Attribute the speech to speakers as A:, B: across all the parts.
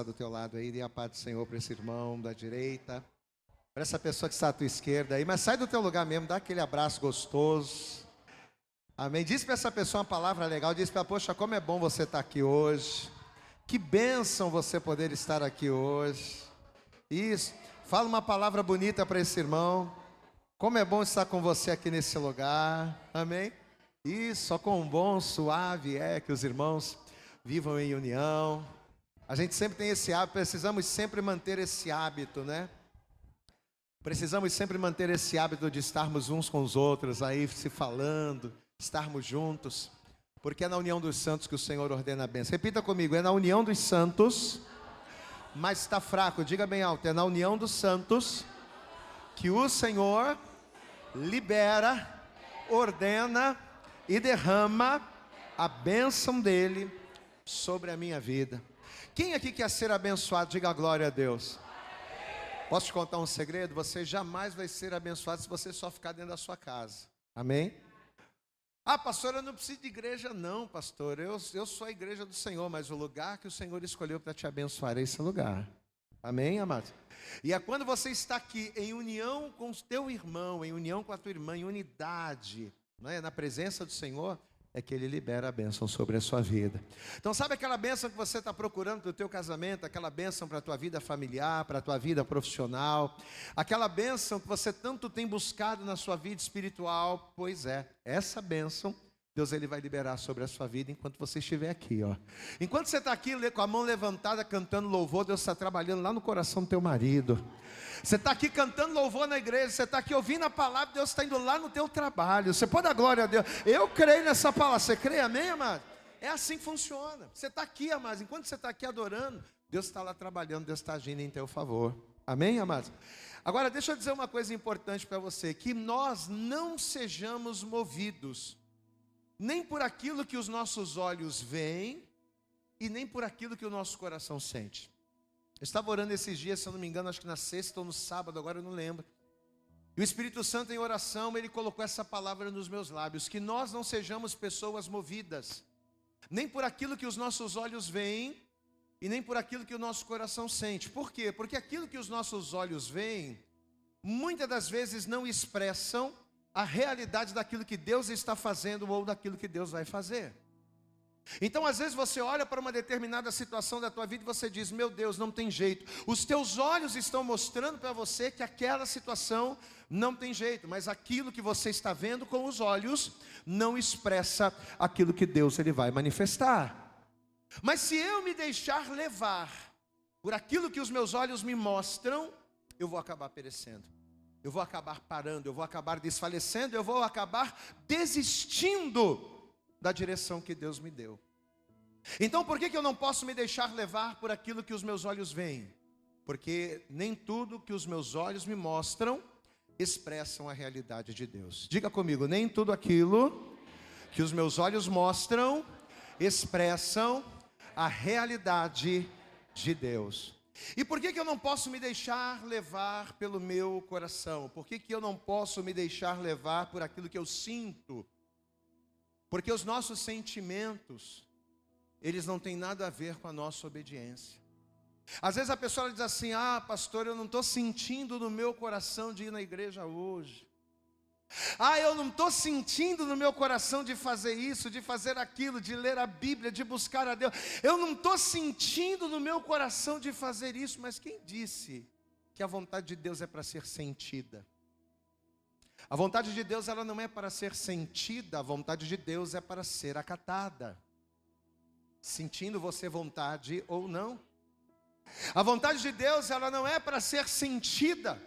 A: Do teu lado aí, dê a paz do Senhor para esse irmão da direita, para essa pessoa que está à tua esquerda aí, mas sai do teu lugar mesmo, dá aquele abraço gostoso, amém? Diz para essa pessoa uma palavra legal, diz para ela, poxa, como é bom você estar aqui hoje, que bênção você poder estar aqui hoje, isso, fala uma palavra bonita para esse irmão, como é bom estar com você aqui nesse lugar, amém? Isso, só com um bom, suave é que os irmãos vivam em união. A gente sempre tem esse hábito, precisamos sempre manter esse hábito, né? Precisamos sempre manter esse hábito de estarmos uns com os outros, aí se falando, estarmos juntos, porque é na união dos santos que o Senhor ordena a bênção. Repita comigo, é na união dos santos, mas está fraco, diga bem alto, é na união dos santos que o Senhor libera, ordena e derrama a bênção dele sobre a minha vida. Quem aqui quer ser abençoado? Diga a glória a Deus. Posso te contar um segredo? Você jamais vai ser abençoado se você só ficar dentro da sua casa. Amém? Ah, pastor, eu não preciso de igreja não, pastor. Eu sou a igreja do Senhor, mas o lugar que o Senhor escolheu para te abençoar é esse lugar. Amém, amados? E é quando você está aqui em união com o teu irmão, em união com a tua irmã, em unidade, né, na presença do Senhor, é que Ele libera a bênção sobre a sua vida. Então sabe aquela bênção que você está procurando para o teu casamento, aquela bênção para a tua vida familiar, para a tua vida profissional, aquela bênção que você tanto tem buscado na sua vida espiritual? Pois é, essa bênção Deus ele vai liberar sobre a sua vida enquanto você estiver aqui, ó. Enquanto você está aqui com a mão levantada cantando louvor, Deus está trabalhando lá no coração do teu marido. Você está aqui cantando louvor na igreja, você está aqui ouvindo a palavra, Deus está indo lá no teu trabalho. Você pode dar glória a Deus. Eu creio nessa palavra. Você crê, amém, amado? É assim que funciona. Você está aqui, amados. Enquanto você está aqui adorando, Deus está lá trabalhando, Deus está agindo em teu favor. Amém, amados? Agora, deixa eu dizer uma coisa importante para você: que nós não sejamos movidos nem por aquilo que os nossos olhos veem e nem por aquilo que o nosso coração sente. Eu estava orando esses dias, se eu não me engano, acho que na sexta ou no sábado, agora eu não lembro. E o Espírito Santo em oração, ele colocou essa palavra nos meus lábios: que nós não sejamos pessoas movidas nem por aquilo que os nossos olhos veem e nem por aquilo que o nosso coração sente. Por quê? Porque aquilo que os nossos olhos veem, muitas das vezes não expressam a realidade daquilo que Deus está fazendo ou daquilo que Deus vai fazer. Então às vezes você olha para uma determinada situação da tua vida e você diz: meu Deus, não tem jeito. Os teus olhos estão mostrando para você que aquela situação não tem jeito, mas aquilo que você está vendo com os olhos não expressa aquilo que Deus ele vai manifestar. Mas se eu me deixar levar por aquilo que os meus olhos me mostram, eu vou acabar perecendo. Eu vou acabar parando, eu vou acabar desfalecendo, eu vou acabar desistindo da direção que Deus me deu. Então por que eu não posso me deixar levar por aquilo que os meus olhos veem? Porque nem tudo que os meus olhos me mostram expressam a realidade de Deus. Diga comigo, nem tudo aquilo que os meus olhos mostram expressam a realidade de Deus. E por que eu não posso me deixar levar pelo meu coração? Por que eu não posso me deixar levar por aquilo que eu sinto? Porque os nossos sentimentos, eles não têm nada a ver com a nossa obediência. Às vezes a pessoa diz assim: ah, pastor, eu não estou sentindo no meu coração de ir na igreja hoje. Ah, eu não estou sentindo no meu coração de fazer isso, de fazer aquilo, de ler a Bíblia, de buscar a Deus. Eu não estou sentindo no meu coração de fazer isso. Mas quem disse que a vontade de Deus é para ser sentida? A vontade de Deus, ela não é para ser sentida, a vontade de Deus é para ser acatada. Sentindo você vontade ou não. A vontade de Deus, ela não é para ser sentida,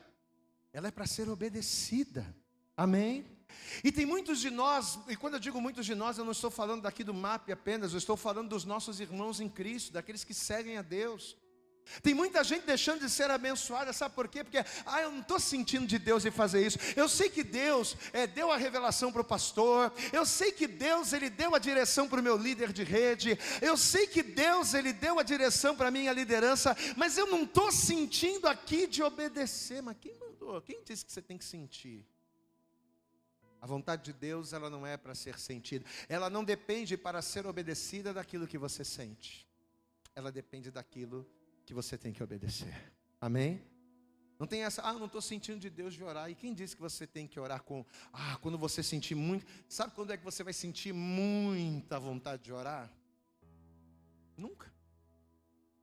A: ela é para ser obedecida. Amém? E tem muitos de nós, e quando eu digo muitos de nós, eu não estou falando daqui do MAP apenas, eu estou falando dos nossos irmãos em Cristo, daqueles que seguem a Deus. Tem muita gente deixando de ser abençoada, sabe por quê? Porque, eu não estou sentindo de Deus em fazer isso. Eu sei que Deus deu a revelação para o pastor, eu sei que Deus ele deu a direção para o meu líder de rede, eu sei que Deus ele deu a direção para a minha liderança, mas eu não estou sentindo aqui de obedecer. Mas quem mandou? Quem disse que você tem que sentir? A vontade de Deus, ela não é para ser sentida. Ela não depende para ser obedecida daquilo que você sente. Ela depende daquilo que você tem que obedecer. Amém? Não tem essa, não estou sentindo de Deus de orar. E quem disse que você tem que orar quando você sentir muito? Sabe quando é que você vai sentir muita vontade de orar? Nunca.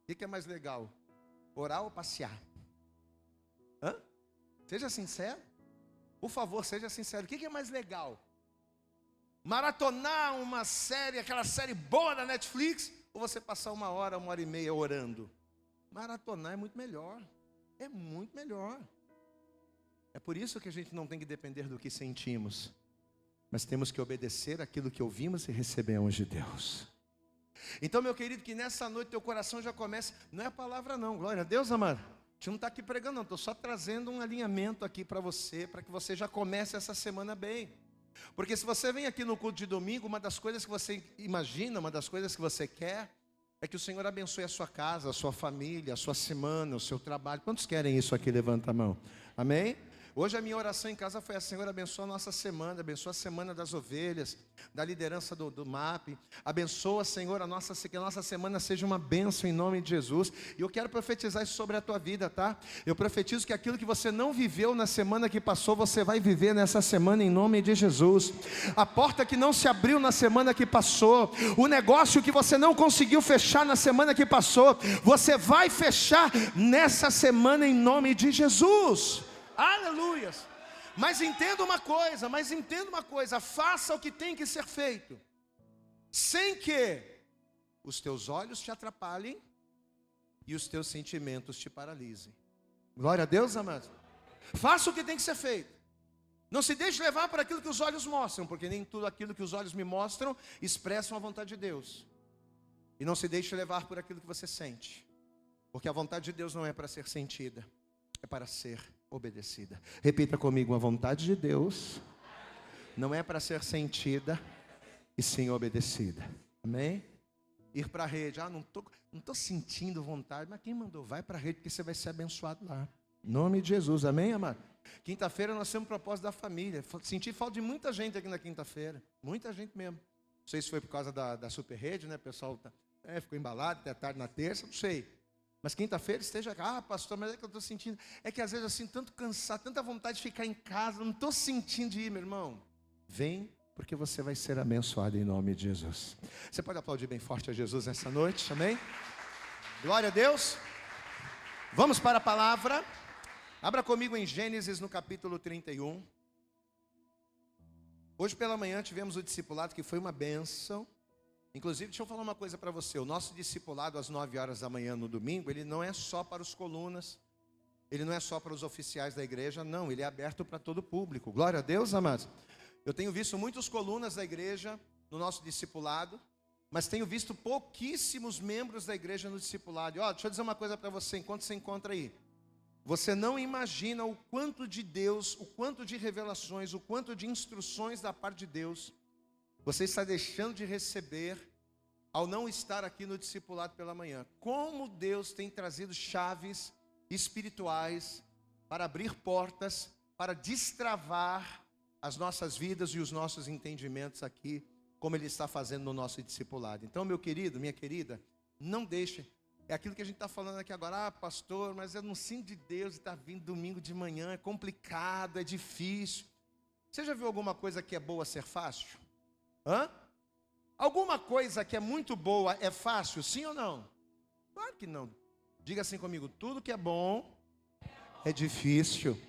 A: O que é mais legal? Orar ou passear? Seja sincero. Por favor, seja sincero. O que é mais legal? Maratonar uma série, aquela série boa da Netflix, ou você passar 1 hora e meia orando? Maratonar é muito melhor. É muito melhor. É por isso que a gente não tem que depender do que sentimos, mas temos que obedecer aquilo que ouvimos e recebemos de Deus. Então, meu querido, que nessa noite teu coração já comece. Não é a palavra não, glória a Deus, amado. A gente não está aqui pregando não, estou só trazendo um alinhamento aqui para que você já comece essa semana bem. Porque se você vem aqui no culto de domingo, uma das coisas que você imagina, uma das coisas que você quer, é que o Senhor abençoe a sua casa, a sua família, a sua semana, o seu trabalho. Quantos querem isso aqui? Levanta a mão. Amém? Hoje a minha oração em casa foi: Senhor, abençoa a nossa semana, abençoa a semana das ovelhas, da liderança do MAP. Abençoa, Senhor, que a nossa semana seja uma bênção em nome de Jesus. E eu quero profetizar isso sobre a tua vida, tá? Eu profetizo que aquilo que você não viveu na semana que passou, você vai viver nessa semana em nome de Jesus. A porta que não se abriu na semana que passou, o negócio que você não conseguiu fechar na semana que passou, você vai fechar nessa semana em nome de Jesus. Aleluias. Mas entenda uma coisa, faça o que tem que ser feito, sem que os teus olhos te atrapalhem e os teus sentimentos te paralisem. Glória a Deus, amado. Faça o que tem que ser feito. Não se deixe levar por aquilo que os olhos mostram, porque nem tudo aquilo que os olhos me mostram expressam a vontade de Deus. E não se deixe levar por aquilo que você sente, porque a vontade de Deus não é para ser sentida, é para ser obedecida. Repita comigo: a vontade de Deus não é para ser sentida, e sim obedecida. Amém? Ir para a rede, não tô sentindo vontade, mas quem mandou? Vai para a rede, porque você vai ser abençoado lá. Em nome de Jesus, amém, amado? Quinta-feira nós temos o propósito da família. Senti falta de muita gente aqui na quinta-feira, muita gente mesmo. Não sei se foi por causa da super rede, né? O pessoal ficou embalado até tarde na terça, não sei. Mas quinta-feira esteja cá, pastor, mas é que eu estou sentindo. É que às vezes eu sinto tanto cansado, tanta vontade de ficar em casa, não estou sentindo de ir, meu irmão. Vem, porque você vai ser abençoado em nome de Jesus. Você pode aplaudir bem forte a Jesus nessa noite, amém? Glória a Deus. Vamos para a palavra. Abra comigo em Gênesis no capítulo 31. Hoje pela manhã tivemos o discipulado, que foi uma bênção. Inclusive, deixa eu falar uma coisa para você. O nosso discipulado às 9 horas da manhã no domingo, ele não é só para os colunas, ele não é só para os oficiais da igreja, não, ele é aberto para todo o público. Glória a Deus, amados. Eu tenho visto muitos colunas da igreja no nosso discipulado, mas tenho visto pouquíssimos membros da igreja no discipulado. Deixa eu dizer uma coisa para você, enquanto você encontra aí. Você não imagina o quanto de Deus, o quanto de revelações, o quanto de instruções da parte de Deus você está deixando de receber ao não estar aqui no discipulado pela manhã. Como Deus tem trazido chaves espirituais para abrir portas, para destravar as nossas vidas e os nossos entendimentos aqui, como Ele está fazendo no nosso discipulado. Então, meu querido, minha querida, não deixe. É aquilo que a gente está falando aqui agora. Pastor, mas eu não sinto de Deus e está vindo domingo de manhã, é complicado, é difícil. Você já viu alguma coisa que é boa ser fácil? Alguma coisa que é muito boa é fácil, sim ou não? Claro que não. Diga assim comigo: tudo que é bom é difícil.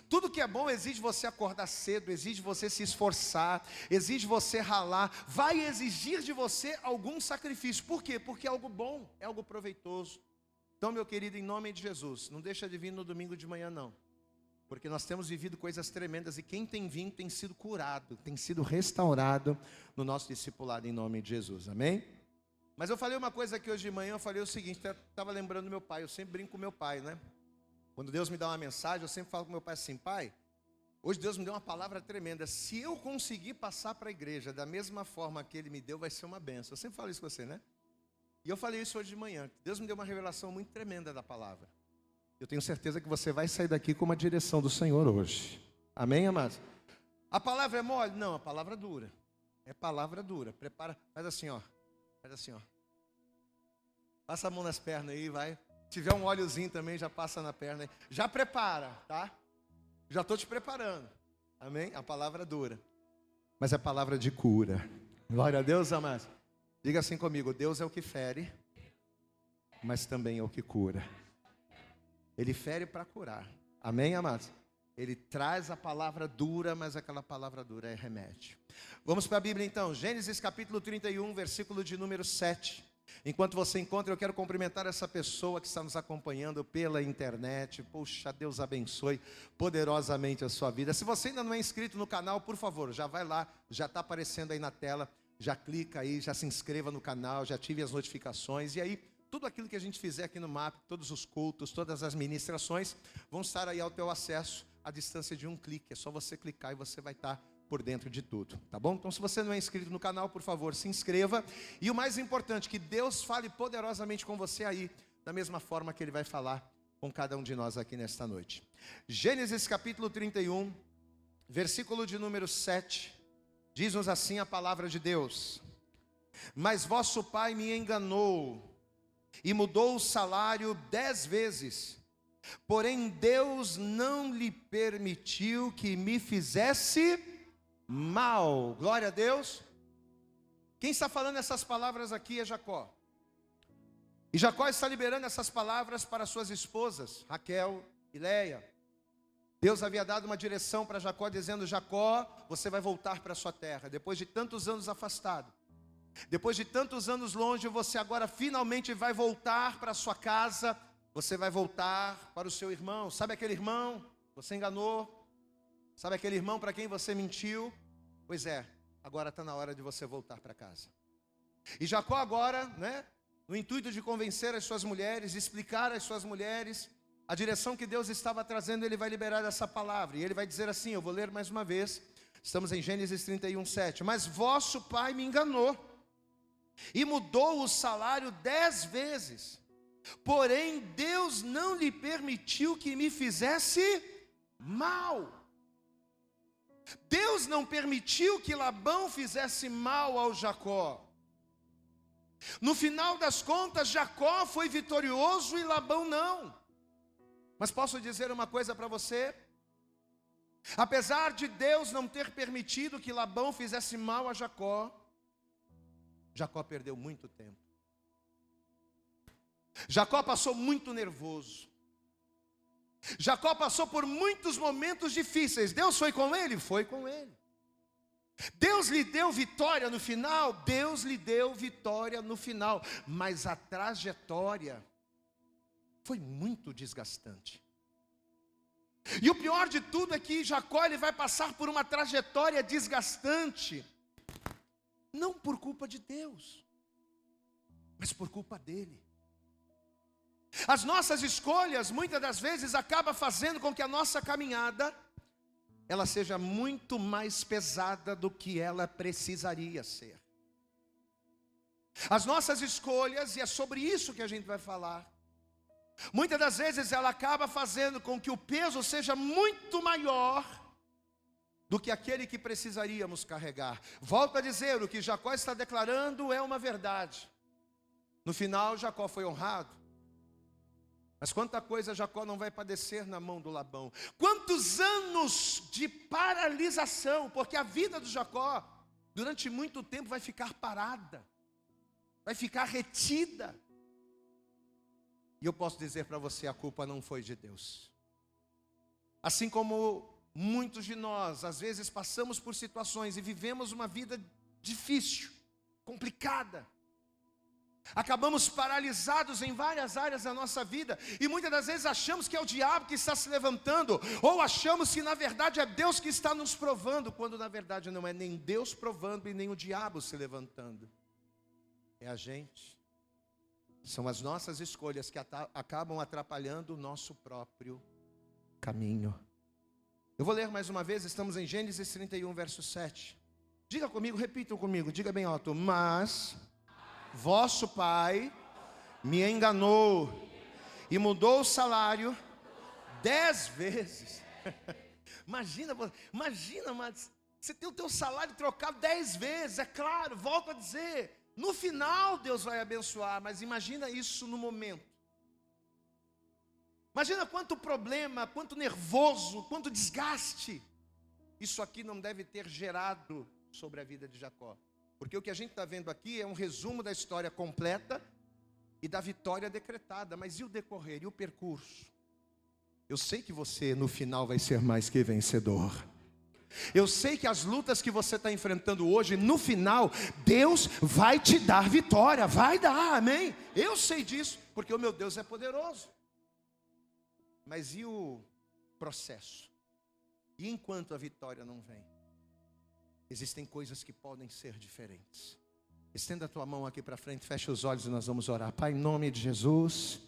A: Tudo que é bom exige você acordar cedo, exige você se esforçar, exige você ralar, vai exigir de você algum sacrifício. Por quê? Porque é algo bom, é algo proveitoso. Então, meu querido, em nome de Jesus, não deixa de vir no domingo de manhã não, porque nós temos vivido coisas tremendas e quem tem vindo tem sido curado, tem sido restaurado no nosso discipulado em nome de Jesus, amém? Mas eu falei uma coisa aqui hoje de manhã, eu falei o seguinte, eu estava lembrando do meu pai, eu sempre brinco com meu pai, né? Quando Deus me dá uma mensagem, eu sempre falo com meu pai assim: pai, hoje Deus me deu uma palavra tremenda, se eu conseguir passar para a igreja da mesma forma que Ele me deu, vai ser uma bênção. Eu sempre falo isso com você, né? E eu falei isso hoje de manhã, Deus me deu uma revelação muito tremenda da palavra. Eu tenho certeza que você vai sair daqui com uma direção do Senhor hoje. Amém, amados? A palavra é mole? Não, a palavra é dura. É palavra dura. Prepara, faz assim, ó. Faz assim, ó. Passa a mão nas pernas aí, vai. Se tiver um óleozinho também, já passa na perna aí. Já prepara, tá? Já estou te preparando. Amém? A palavra é dura, mas é palavra de cura. Glória a Deus, amados. Diga assim comigo: Deus é o que fere, mas também é o que cura. Ele fere para curar. Amém, amados? Ele traz a palavra dura, mas aquela palavra dura é remédio. Vamos para a Bíblia então. Gênesis capítulo 31, versículo de número 7. Enquanto você encontra, eu quero cumprimentar essa pessoa que está nos acompanhando pela internet. Poxa, Deus abençoe poderosamente a sua vida. Se você ainda não é inscrito no canal, por favor, já vai lá, já está aparecendo aí na tela. Já clica aí, já se inscreva no canal, já ative as notificações. E aí, tudo aquilo que a gente fizer aqui no MAP, todos os cultos, todas as ministrações, vão estar aí ao teu acesso à distância de um clique. É só você clicar e você vai estar por dentro de tudo, tá bom? Então, se você não é inscrito no canal, por favor, se inscreva. E o mais importante, que Deus fale poderosamente com você aí, da mesma forma que Ele vai falar com cada um de nós aqui nesta noite. Gênesis capítulo 31, versículo de número 7, diz-nos assim a palavra de Deus: Mas vosso pai me enganou e mudou o salário 10 vezes, porém Deus não lhe permitiu que me fizesse mal. Glória a Deus. Quem está falando essas palavras aqui é Jacó. E Jacó está liberando essas palavras para suas esposas, Raquel e Leia. Deus havia dado uma direção para Jacó, dizendo: Jacó, você vai voltar para a sua terra. Depois de tantos anos afastado, depois de tantos anos longe, você agora finalmente vai voltar para a sua casa. Você vai voltar para o seu irmão. Sabe aquele irmão que você enganou? Sabe aquele irmão para quem você mentiu? Pois é, agora está na hora de você voltar para casa. E Jacó agora, no intuito de convencer as suas mulheres, explicar às suas mulheres a direção que Deus estava trazendo, ele vai liberar essa palavra. E ele vai dizer assim, eu vou ler mais uma vez. Estamos em Gênesis 31, 7. Mas vosso pai me enganou e mudou o salário 10 vezes. Porém, Deus não lhe permitiu que me fizesse mal. Deus não permitiu que Labão fizesse mal ao Jacó. No final das contas, Jacó foi vitorioso e Labão não. Mas posso dizer uma coisa para você? Apesar de Deus não ter permitido que Labão fizesse mal a Jacó, Jacó perdeu muito tempo. Jacó passou muito nervoso. Jacó passou por muitos momentos difíceis. Deus foi com ele? Foi com ele. Deus lhe deu vitória no final? Deus lhe deu vitória no final. Mas a trajetória foi muito desgastante. E o pior de tudo é que Jacó ele vai passar por uma trajetória desgastante, não por culpa de Deus, mas por culpa dele. As nossas escolhas, muitas das vezes, acabam fazendo com que a nossa caminhada, ela seja muito mais pesada do que ela precisaria ser. As nossas escolhas, e é sobre isso que a gente vai falar, muitas das vezes ela acaba fazendo com que o peso seja muito maior do que aquele que precisaríamos carregar. Volto a dizer, o que Jacó está declarando é uma verdade. No final, Jacó foi honrado. Mas quanta coisa Jacó não vai padecer na mão do Labão. Quantos anos de paralisação, porque a vida do Jacó, durante muito tempo, vai ficar parada, vai ficar retida. E eu posso dizer para você, a culpa não foi de Deus. Assim como muitos de nós, às vezes passamos por situações e vivemos uma vida difícil, complicada. Acabamos paralisados em várias áreas da nossa vida. E muitas das vezes achamos que é o diabo que está se levantando. Ou achamos que na verdade é Deus que está nos provando. Quando na verdade não é nem Deus provando e nem o diabo se levantando. É a gente. São as nossas escolhas que acabam atrapalhando o nosso próprio caminho. Eu vou ler mais uma vez, estamos em Gênesis 31, verso 7. Diga comigo, repitam comigo, diga bem alto. Mas vosso pai me enganou e mudou o salário 10 vezes. Imagina, mas você tem o teu salário trocado 10 vezes, é claro, volto a dizer. No final Deus vai abençoar, mas imagina isso no momento. Imagina quanto problema, quanto nervoso, quanto desgaste isso aqui não deve ter gerado sobre a vida de Jacó. Porque o que a gente está vendo aqui é um resumo da história completa e da vitória decretada. Mas e o decorrer, e o percurso? Eu sei que você no final vai ser mais que vencedor. Eu sei que as lutas que você está enfrentando hoje, no final, Deus vai te dar vitória, vai dar, amém? Eu sei disso, porque o meu Deus é poderoso. Mas e o processo? E enquanto a vitória não vem? Existem coisas que podem ser diferentes. Estenda a tua mão aqui para frente, fecha os olhos e nós vamos orar. Pai, em nome de Jesus,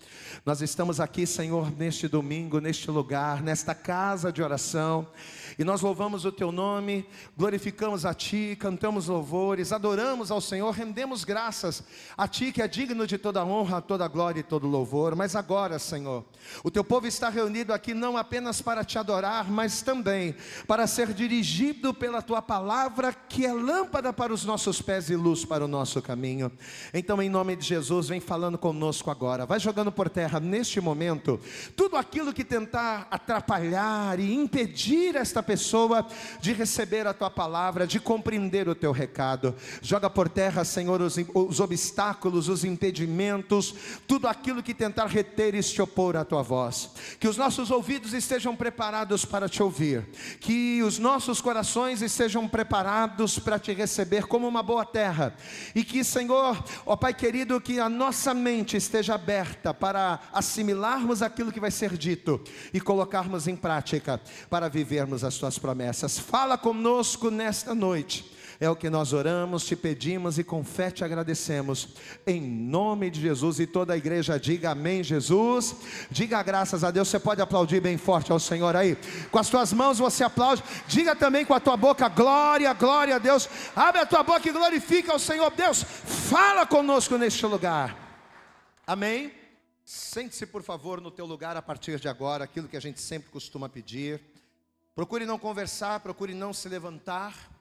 A: nós estamos aqui, Senhor, neste domingo, neste lugar, nesta casa de oração, e nós louvamos o Teu nome, glorificamos a Ti, cantamos louvores, adoramos ao Senhor, rendemos graças a Ti, que é digno de toda honra, toda glória e todo louvor. Mas agora, Senhor, o Teu povo está reunido aqui não apenas para Te adorar, mas também para ser dirigido pela Tua palavra, que é lâmpada para os nossos pés e luz para o nosso caminho. Então, em nome de Jesus, vem falando conosco agora. Vai jogando por terra neste momento tudo aquilo que tentar atrapalhar e impedir esta pessoa de receber a tua palavra, de compreender o teu recado. Joga por terra, Senhor, os obstáculos, os impedimentos, tudo aquilo que tentar reter e se opor à tua voz. Que os nossos ouvidos estejam preparados para te ouvir, que os nossos corações estejam preparados para te receber como uma boa terra. E que, Senhor, ó Pai querido, que a nossa mente esteja aberta para assimilarmos aquilo que vai ser dito e colocarmos em prática para vivermos as tuas promessas. Fala conosco nesta noite. É o que nós oramos, te pedimos e com fé te agradecemos, em nome de Jesus. E toda a igreja diga amém, Jesus. Diga graças a Deus. Você pode aplaudir bem forte ao Senhor aí, com as tuas mãos você aplaude, diga também com a tua boca, glória, glória a Deus. Abre a tua boca e glorifica ao Senhor. Deus, fala conosco neste lugar, amém. Sente-se por favor no teu lugar a partir de agora, aquilo que a gente sempre costuma pedir. Procure não conversar, procure não se levantar.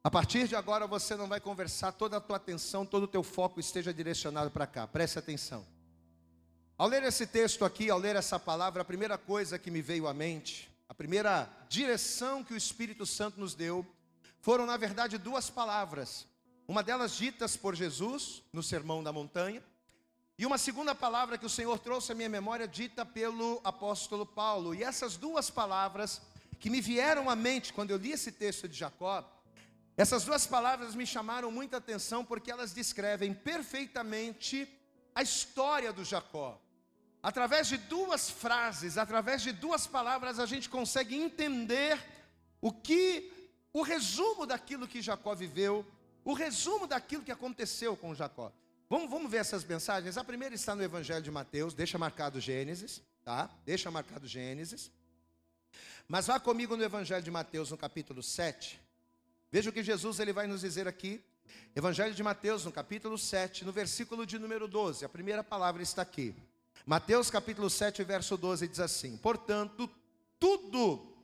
A: A partir de agora você não vai conversar, toda a tua atenção, todo o teu foco esteja direcionado para cá. Preste atenção. Ao ler esse texto aqui, ao ler essa palavra, a primeira coisa que me veio à mente, a primeira direção que o Espírito Santo nos deu, foram na verdade duas palavras. Uma delas ditas por Jesus no Sermão da Montanha, e uma segunda palavra que o Senhor trouxe à minha memória, dita pelo apóstolo Paulo. E essas duas palavras que me vieram à mente quando eu li esse texto de Jacó, essas duas palavras me chamaram muita atenção, porque elas descrevem perfeitamente a história do Jacó. Através de duas frases, através de duas palavras, a gente consegue entender o resumo daquilo que Jacó viveu, o resumo daquilo que aconteceu com Jacó. Vamos ver essas mensagens. A primeira está no Evangelho de Mateus, deixa marcado Gênesis, tá? Deixa marcado Gênesis. Mas vá comigo no Evangelho de Mateus, no capítulo 7. Veja o que Jesus ele vai nos dizer aqui. Evangelho de Mateus, no capítulo 7, no versículo de número 12. A primeira palavra está aqui. Mateus capítulo 7, verso 12, diz assim: portanto, tudo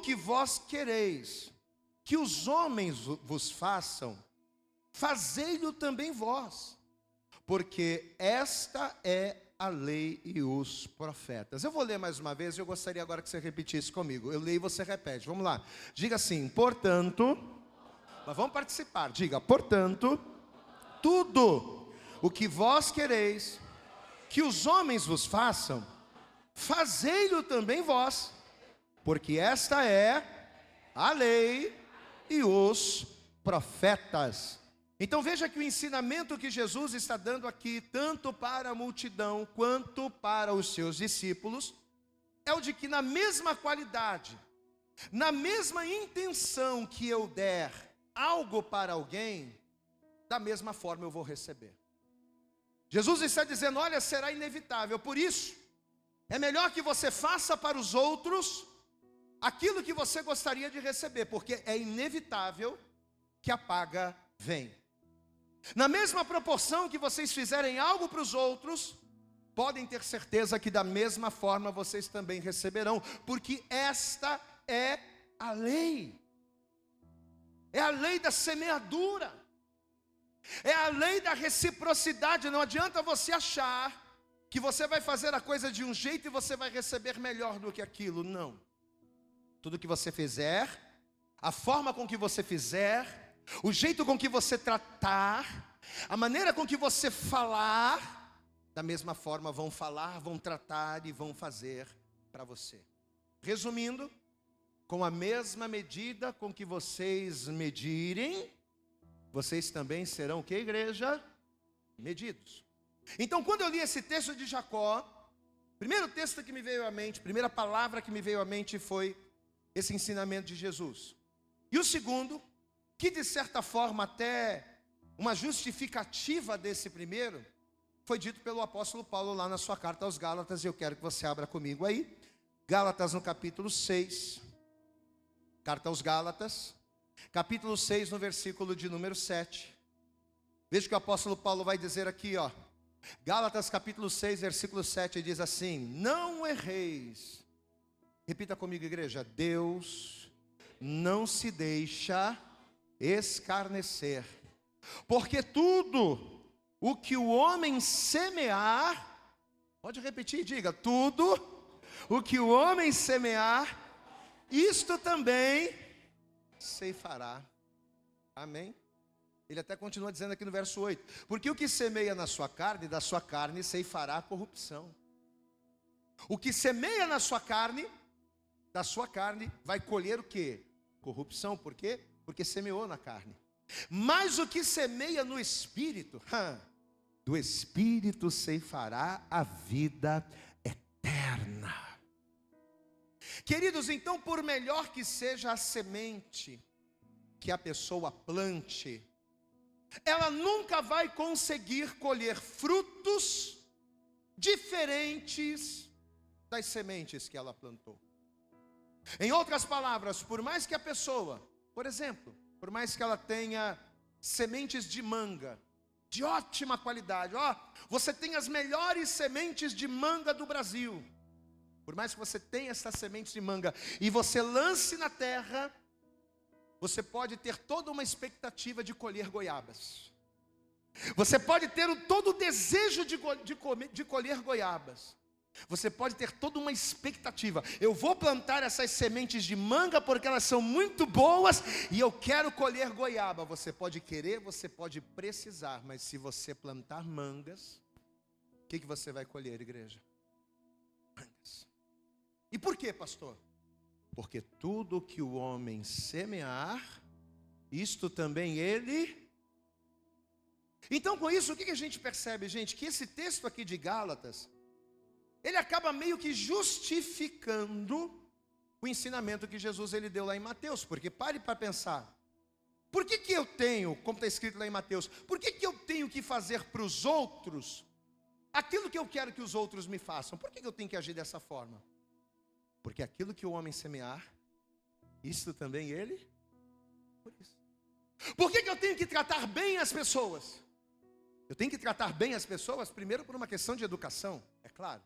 A: que vós quereis que os homens vos façam, fazei-lo também vós, porque esta é a lei e os profetas. Eu vou ler mais uma vez e eu gostaria agora que você repetisse comigo. Eu leio e você repete, vamos lá. Diga assim, portanto, mas vamos participar. Diga, portanto, tudo o que vós quereis que os homens vos façam, fazei-lo também vós, porque esta é a lei e os profetas. Então veja que o ensinamento que Jesus está dando aqui, tanto para a multidão quanto para os seus discípulos, é o de que na mesma qualidade, na mesma intenção que eu der algo para alguém, da mesma forma eu vou receber. Jesus está dizendo, olha, será inevitável, por isso, é melhor que você faça para os outros aquilo que você gostaria de receber, porque é inevitável que a paga vem. Na mesma proporção que vocês fizerem algo para os outros, podem ter certeza que da mesma forma vocês também receberão, porque esta é a lei. É a lei da semeadura. É a lei da reciprocidade. Não adianta você achar que você vai fazer a coisa de um jeito e você vai receber melhor do que aquilo. Não. Tudo que você fizer, a forma com que você fizer, o jeito com que você tratar, a maneira com que você falar, da mesma forma vão falar, vão tratar e vão fazer para você. Resumindo, com a mesma medida com que vocês medirem, vocês também serão, o que, igreja? Medidos. Então, quando eu li esse texto de Jacó, o primeiro texto que me veio à mente, a primeira palavra que me veio à mente foi esse ensinamento de Jesus. E o segundo, que de certa forma até uma justificativa desse primeiro, foi dito pelo apóstolo Paulo lá na sua carta aos Gálatas, e eu quero que você abra comigo aí. Gálatas no capítulo 6, carta aos Gálatas, capítulo 6 no versículo de número 7. Veja que o apóstolo Paulo vai dizer aqui, ó. Gálatas capítulo 6, versículo 7 diz assim: não erreis. Repita comigo, igreja. Deus não se deixa escarnecer, porque tudo o que o homem semear, pode repetir, diga, tudo o que o homem semear, isto também ceifará. Amém? Ele até continua dizendo aqui no verso 8, porque o que semeia na sua carne, da sua carne ceifará a corrupção. O que semeia na sua carne, da sua carne, vai colher o quê? Corrupção. Por quê? Porque semeou na carne. Mas o que semeia no Espírito, do Espírito ceifará a vida eterna. Queridos, então, por melhor que seja a semente que a pessoa plante, ela nunca vai conseguir colher frutos diferentes das sementes que ela plantou. Em outras palavras, por mais que a pessoa, por exemplo, por mais que ela tenha sementes de manga, de ótima qualidade, você tem as melhores sementes de manga do Brasil. Por mais que você tenha essas sementes de manga e você lance na terra, você pode ter toda uma expectativa de colher goiabas. Você pode ter todo o desejo de colher goiabas. Você pode ter toda uma expectativa. Eu vou plantar essas sementes de manga porque elas são muito boas e eu quero colher goiaba. Você pode querer, você pode precisar, mas se você plantar mangas, o que você vai colher, igreja? Mangas. E por quê, pastor? Porque tudo que o homem semear, isto também ele. Então, com isso, o que a gente percebe, gente? Que esse texto aqui de Gálatas, ele acaba meio que justificando o ensinamento que Jesus ele deu lá em Mateus. Porque pare para pensar. Por que eu tenho, como está escrito lá em Mateus, por que eu tenho que fazer para os outros aquilo que eu quero que os outros me façam? Por que eu tenho que agir dessa forma? Porque aquilo que o homem semear, isso também ele. Por isso. Por que eu tenho que tratar bem as pessoas? Eu tenho que tratar bem as pessoas, primeiro por uma questão de educação, é claro.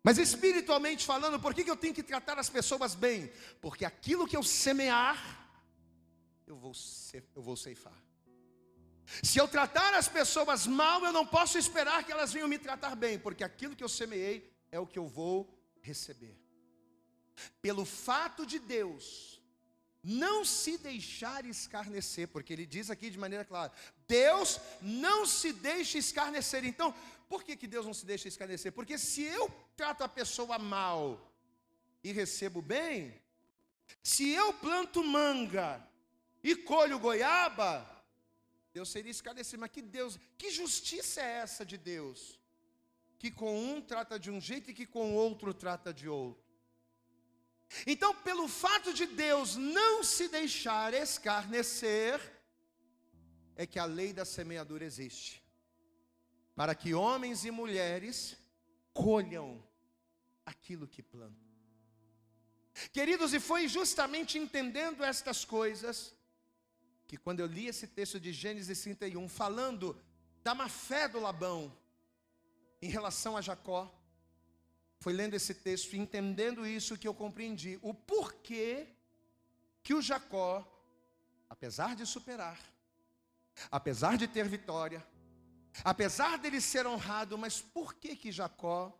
A: Mas espiritualmente falando, por que eu tenho que tratar as pessoas bem? Porque aquilo que eu semear, eu vou ceifar. Se eu tratar as pessoas mal, eu não posso esperar que elas venham me tratar bem, porque aquilo que eu semeei é o que eu vou receber. Pelo fato de Deus não se deixar escarnecer, porque ele diz aqui de maneira clara, Deus não se deixa escarnecer. Então, por que Deus não se deixa escarnecer? Porque se eu trato a pessoa mal e recebo bem, se eu planto manga e colho goiaba, Deus seria escarnecido. Mas que justiça é essa de Deus? Que com um trata de um jeito e que com o outro trata de outro. Então, pelo fato de Deus não se deixar escarnecer, é que a lei da semeadura existe. Para que homens e mulheres colham aquilo que plantam. Queridos, e foi justamente entendendo estas coisas, que quando eu li esse texto de Gênesis 31, falando da má fé do Labão, em relação a Jacó, foi lendo esse texto e entendendo isso que eu compreendi o porquê que o Jacó, apesar de superar, apesar de ter vitória, Apesar dele ser honrado, mas por que que Jacó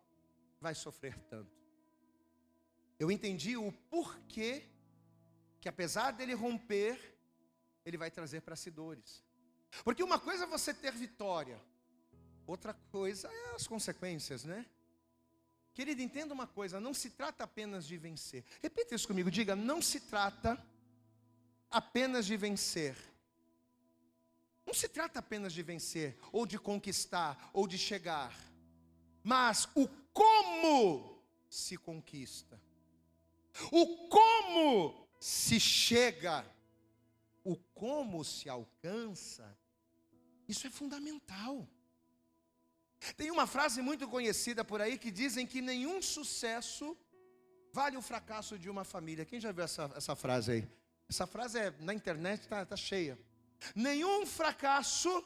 A: vai sofrer tanto? Eu entendi o porquê que apesar dele romper, ele vai trazer para si dores. Porque uma coisa é você ter vitória, outra coisa é as consequências, né? Querido, entenda uma coisa, não se trata apenas de vencer. Repita isso comigo, diga, não se trata apenas de vencer. Não se trata apenas de vencer, ou de conquistar, ou de chegar. Mas o como se conquista. O como se chega. O como se alcança. Isso é fundamental. Tem uma frase muito conhecida por aí que dizem que nenhum sucesso vale o fracasso de uma família. Quem já viu essa frase aí? Essa frase na internet está cheia. Nenhum fracasso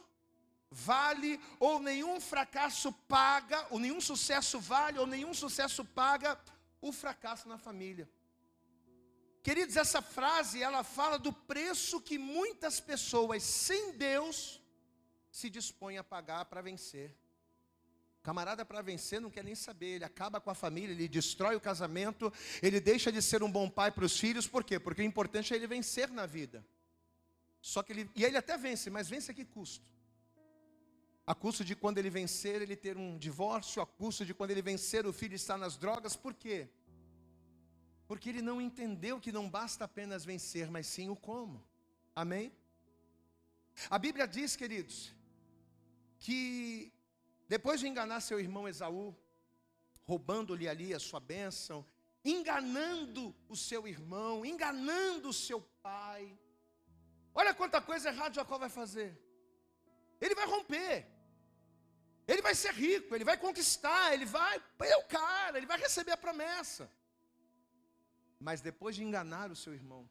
A: vale, ou nenhum fracasso paga, ou nenhum sucesso vale, ou nenhum sucesso paga o fracasso na família. Queridos, essa frase, ela fala do preço que muitas pessoas sem Deus se dispõem a pagar para vencer. O camarada para vencer não quer nem saber, ele acaba com a família, ele destrói o casamento, ele deixa de ser um bom pai para os filhos, por quê? Porque o importante é ele vencer na vida. Só que ele até vence, mas vence a que custo? A custo de quando ele vencer, ele ter um divórcio, a custo de quando ele vencer, o filho estar nas drogas, por quê? Porque ele não entendeu que não basta apenas vencer, mas sim o como. Amém? A Bíblia diz, queridos, que depois de enganar seu irmão Esaú, roubando-lhe ali a sua bênção, enganando o seu irmão, enganando o seu pai, olha quanta coisa errada Jacó vai fazer. Ele vai romper, ele vai ser rico, ele vai conquistar, ele é o cara, ele vai receber a promessa. Mas depois de enganar o seu irmão,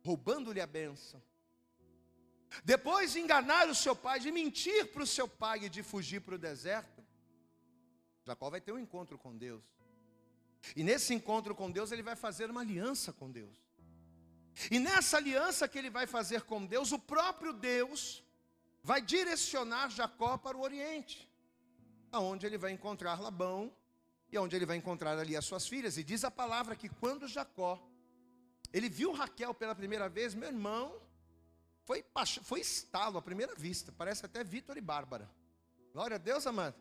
A: roubando-lhe a bênção, depois de enganar o seu pai, de mentir para o seu pai e de fugir para o deserto, Jacó vai ter um encontro com Deus. E nesse encontro com Deus, ele vai fazer uma aliança com Deus. E nessa aliança que ele vai fazer com Deus, o próprio Deus vai direcionar Jacó para o Oriente, aonde ele vai encontrar Labão, e onde ele vai encontrar ali as suas filhas. E diz a palavra que quando Jacó, ele viu Raquel pela primeira vez, meu irmão, foi estalo à primeira vista. Parece até Vitor e Bárbara. Glória a Deus, amado.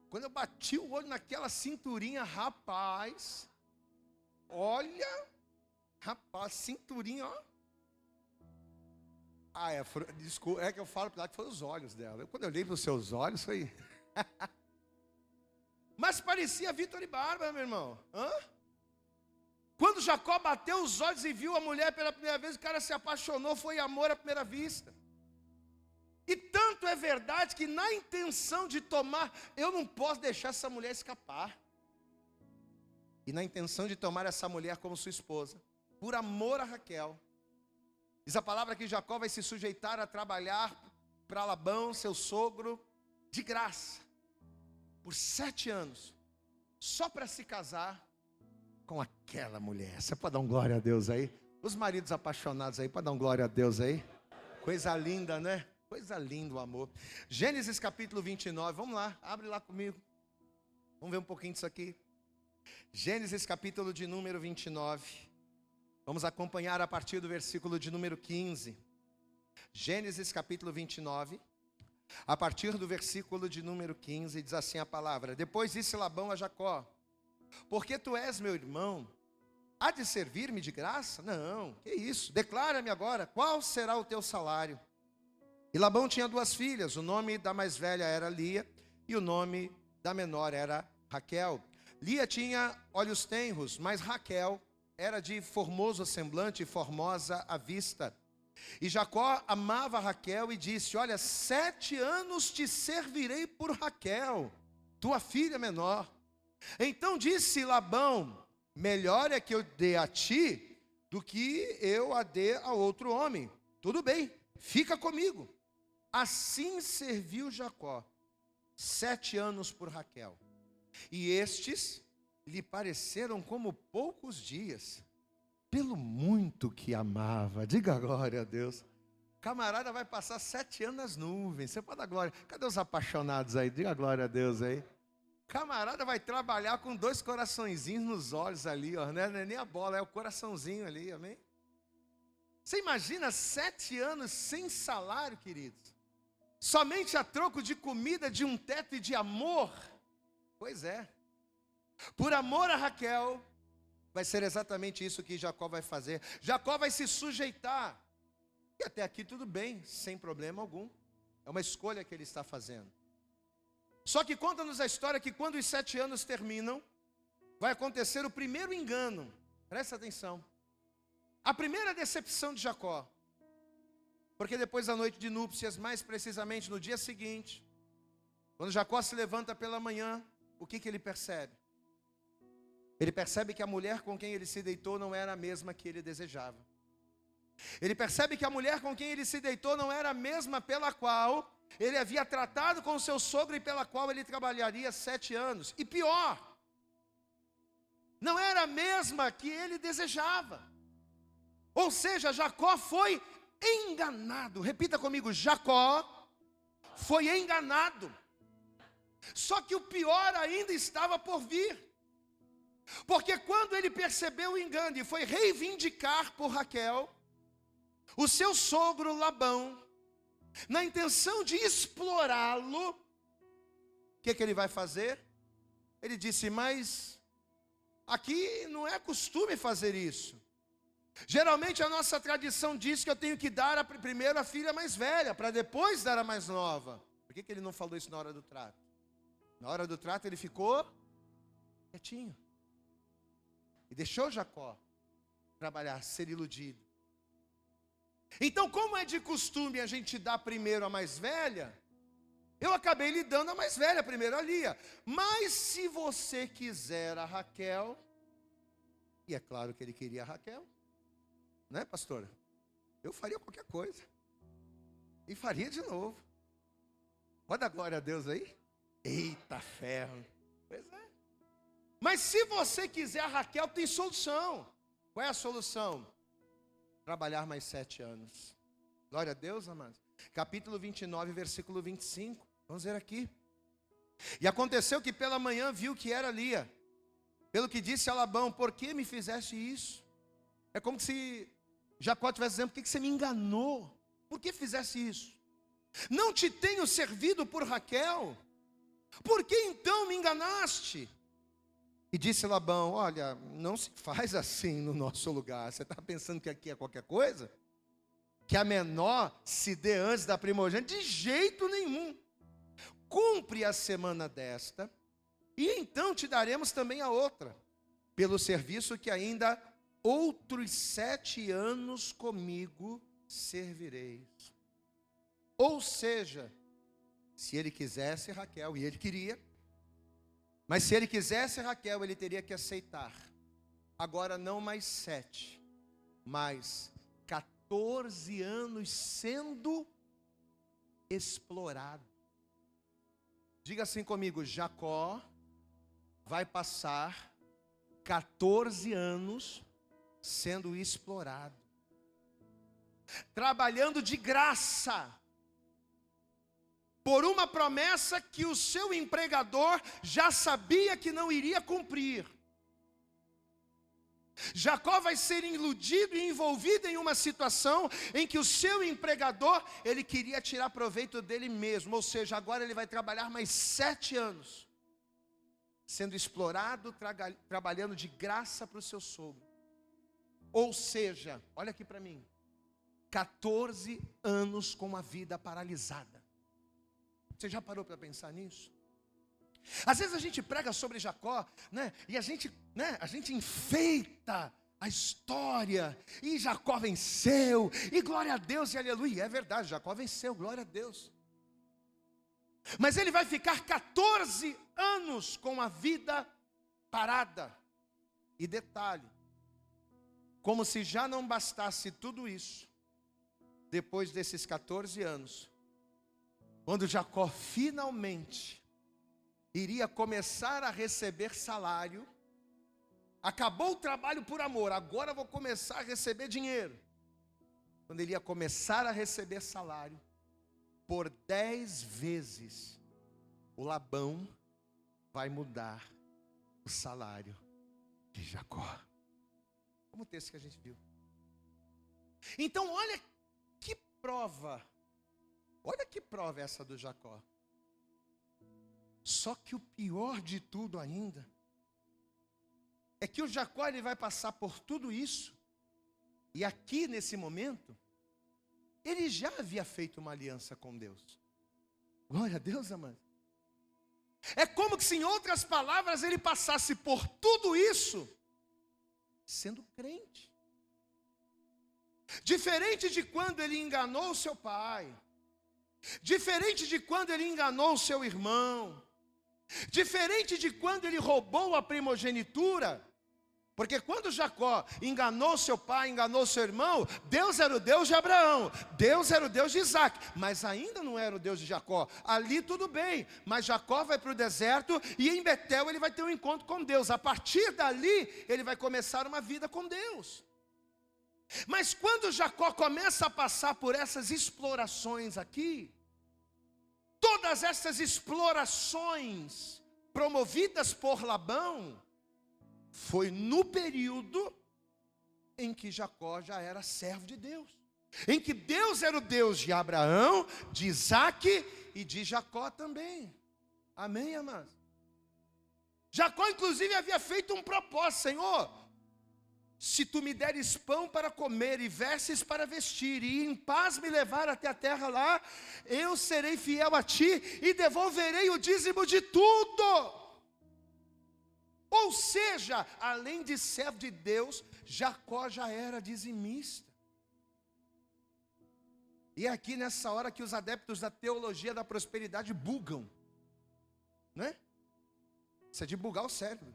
A: Quando eu bati o olho naquela cinturinha, rapaz, olha, rapaz, cinturinha, ó. Desculpa, é que eu falo que foi os olhos dela. Quando eu olhei para os seus olhos, foi... Mas parecia Vitor e Bárbara, meu irmão. Quando Jacó bateu os olhos e viu a mulher pela primeira vez, o cara se apaixonou, foi amor à primeira vista. E tanto é verdade que na intenção de tomar, eu não posso deixar essa mulher escapar. E na intenção de tomar essa mulher como sua esposa, por amor a Raquel, diz a palavra que Jacó vai se sujeitar a trabalhar para Labão, seu sogro, de graça. Por 7 anos, só para se casar com aquela mulher. Você pode dar um glória a Deus aí? Os maridos apaixonados aí, pode dar um glória a Deus aí? Coisa linda, né? Coisa linda o amor. Gênesis capítulo 29, vamos lá, abre lá comigo. Vamos ver um pouquinho disso aqui. Gênesis capítulo de número 29. Vamos acompanhar a partir do versículo de número 15. Gênesis capítulo 29. A partir do versículo de número 15, diz assim a palavra: Depois disse Labão a Jacó: Porque tu és meu irmão, há de servir-me de graça? Não, que isso? Declara-me agora, qual será o teu salário? E Labão tinha 2 filhas, o nome da mais velha era Lia, e o nome da menor era Raquel. Lia tinha olhos tenros, mas Raquel era de formoso semblante e formosa à vista. E Jacó amava Raquel e disse: Olha, 7 anos te servirei por Raquel, tua filha menor. Então disse Labão: Melhor é que eu dê a ti do que eu a dê a outro homem. Tudo bem, fica comigo. Assim serviu Jacó 7 anos por Raquel. E estes lhe pareceram como poucos dias, pelo muito que amava. Diga glória a Deus. camarada vai passar 7 anos nas nuvens. Você pode dar glória. Cadê os apaixonados aí? Diga glória a Deus aí. Camarada vai trabalhar com 2 coraçõezinhos nos olhos ali, ó. Não é nem a bola, é o coraçãozinho ali, amém? Você imagina 7 anos sem salário, queridos? Somente a troco de comida, de um teto e de amor? Pois é. Por amor a Raquel, vai ser exatamente isso que Jacó vai fazer. Jacó vai se sujeitar. E até aqui tudo bem, sem problema algum. É uma escolha que ele está fazendo. Só que conta-nos a história que quando os 7 anos terminam, vai acontecer o primeiro engano. Presta atenção. A primeira decepção de Jacó. Porque depois da noite de núpcias, mais precisamente no dia seguinte, quando Jacó se levanta pela manhã, o que ele percebe? Ele percebe que a mulher com quem ele se deitou não era a mesma que ele desejava. Ele percebe que a mulher com quem ele se deitou não era a mesma pela qual ele havia tratado com o seu sogro e pela qual ele trabalharia 7 anos. E pior, não era a mesma que ele desejava. Ou seja, Jacó foi enganado. Repita comigo, Jacó foi enganado. Só que o pior ainda estava por vir. Porque quando ele percebeu o engano e foi reivindicar por Raquel, o seu sogro Labão, na intenção de explorá-lo, o que ele vai fazer? Ele disse, mas aqui não é costume fazer isso. Geralmente a nossa tradição diz que eu tenho que dar primeiro a filha mais velha, para depois dar a mais nova. Por que ele não falou isso na hora do trato? Na hora do trato ele ficou quietinho. E deixou Jacó trabalhar, ser iludido. Então, como é de costume a gente dar primeiro a mais velha, eu acabei lhe dando a mais velha primeiro, a Lia. Mas se você quiser a Raquel, e é claro que ele queria a Raquel, né, pastora? Eu faria qualquer coisa. E faria de novo. Pode dar glória a Deus aí? Eita ferro. Pois é. Mas se você quiser a Raquel, tem solução. Qual é a solução? Trabalhar mais 7 anos. Glória a Deus, amados. Capítulo 29, versículo 25. Vamos ver aqui. E aconteceu que pela manhã viu que era Lia. Pelo que disse a Labão, por que me fizeste isso? É como se Jacó estivesse dizendo, por que você me enganou? Por que fizesse isso? Não te tenho servido por Raquel? Por que então me enganaste? E disse Labão, olha, não se faz assim no nosso lugar. Você está pensando que aqui é qualquer coisa? Que a menor se dê antes da primogênita? De jeito nenhum. Cumpre a semana desta, e então te daremos também a outra, pelo serviço que ainda outros 7 anos comigo servireis. Ou seja, se ele quisesse Raquel, e ele queria, mas se ele quisesse Raquel, ele teria que aceitar. Agora não mais 7, mas 14 anos sendo explorado. Diga assim comigo, Jacó vai passar 14 anos sendo explorado. Trabalhando de graça. Por uma promessa que o seu empregador já sabia que não iria cumprir. Jacó vai ser iludido e envolvido em uma situação em que o seu empregador, ele queria tirar proveito dele mesmo. Ou seja, agora ele vai trabalhar mais 7 anos, sendo explorado, trabalhando de graça para o seu sogro. Ou seja, olha aqui para mim, 14 anos com a vida paralisada. Você já parou para pensar nisso? Às vezes a gente prega sobre Jacó, né? E a gente enfeita a história. E Jacó venceu. E glória a Deus e aleluia. E é verdade, Jacó venceu, glória a Deus. Mas ele vai ficar 14 anos com a vida parada. E detalhe, como se já não bastasse tudo isso, depois desses 14 anos, quando Jacó finalmente iria começar a receber salário, acabou o trabalho por amor, agora vou começar a receber dinheiro. quando ele ia começar a receber salário, por 10 vezes, o Labão vai mudar o salário de Jacó. Como o texto que a gente viu. Então olha que prova é essa do Jacó. Só que o pior de tudo ainda, é que o Jacó ele vai passar por tudo isso, e aqui nesse momento, ele já havia feito uma aliança com Deus. Glória a Deus, amado. É como que se em outras palavras ele passasse por tudo isso, sendo crente. Diferente de quando ele enganou o seu pai, diferente de quando ele enganou o seu irmão, diferente de quando ele roubou a primogenitura, porque quando Jacó enganou seu pai, enganou seu irmão, Deus era o Deus de Abraão, Deus era o Deus de Isaac, mas ainda não era o Deus de Jacó. Ali tudo bem, mas Jacó vai para o deserto e em Betel ele vai ter um encontro com Deus. A partir dali ele vai começar uma vida com Deus. Mas quando Jacó começa a passar por essas explorações aqui, todas essas explorações promovidas por Labão, foi no período em que Jacó já era servo de Deus, em que Deus era o Deus de Abraão, de Isaac e de Jacó também. Amém, amados? Jacó inclusive havia feito um propósito: Senhor, se tu me deres pão para comer e vestes para vestir, e em paz me levar até a terra lá, eu serei fiel a ti e devolverei o dízimo de tudo. Ou seja, além de servo de Deus, Jacó já era dizimista. E é aqui nessa hora que os adeptos da teologia da prosperidade bugam, né? Isso é de bugar o cérebro.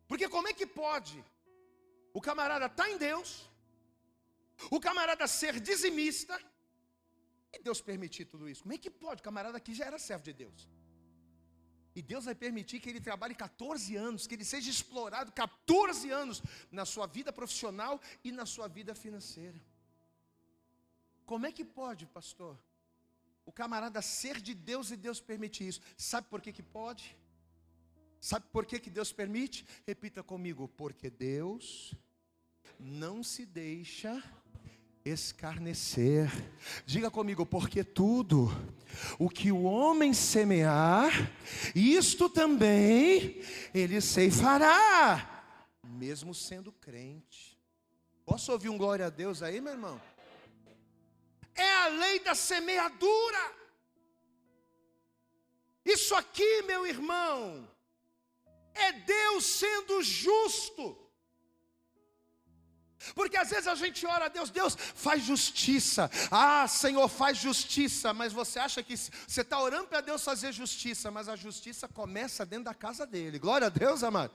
A: Porque como é que pode o camarada estar em Deus, o camarada ser dizimista, e Deus permitir tudo isso? Como é que pode? O camarada aqui já era servo de Deus. E Deus vai permitir que ele trabalhe 14 anos, que ele seja explorado 14 anos na sua vida profissional e na sua vida financeira. Como é que pode, pastor, o camarada ser de Deus e Deus permitir isso? Sabe por que pode? Sabe por que Deus permite? Repita comigo: porque Deus não se deixa escarnecer. Diga comigo: porque tudo o que o homem semear, isto também ele ceifará, mesmo sendo crente. Posso ouvir um glória a Deus aí, meu irmão? É a lei da semeadura. Isso aqui, meu irmão, é Deus sendo justo. Porque às vezes a gente ora a Deus: Deus, faz justiça. Ah, Senhor, faz justiça. Mas você acha que você está orando para Deus fazer justiça, mas a justiça começa dentro da casa dele. Glória a Deus, amado.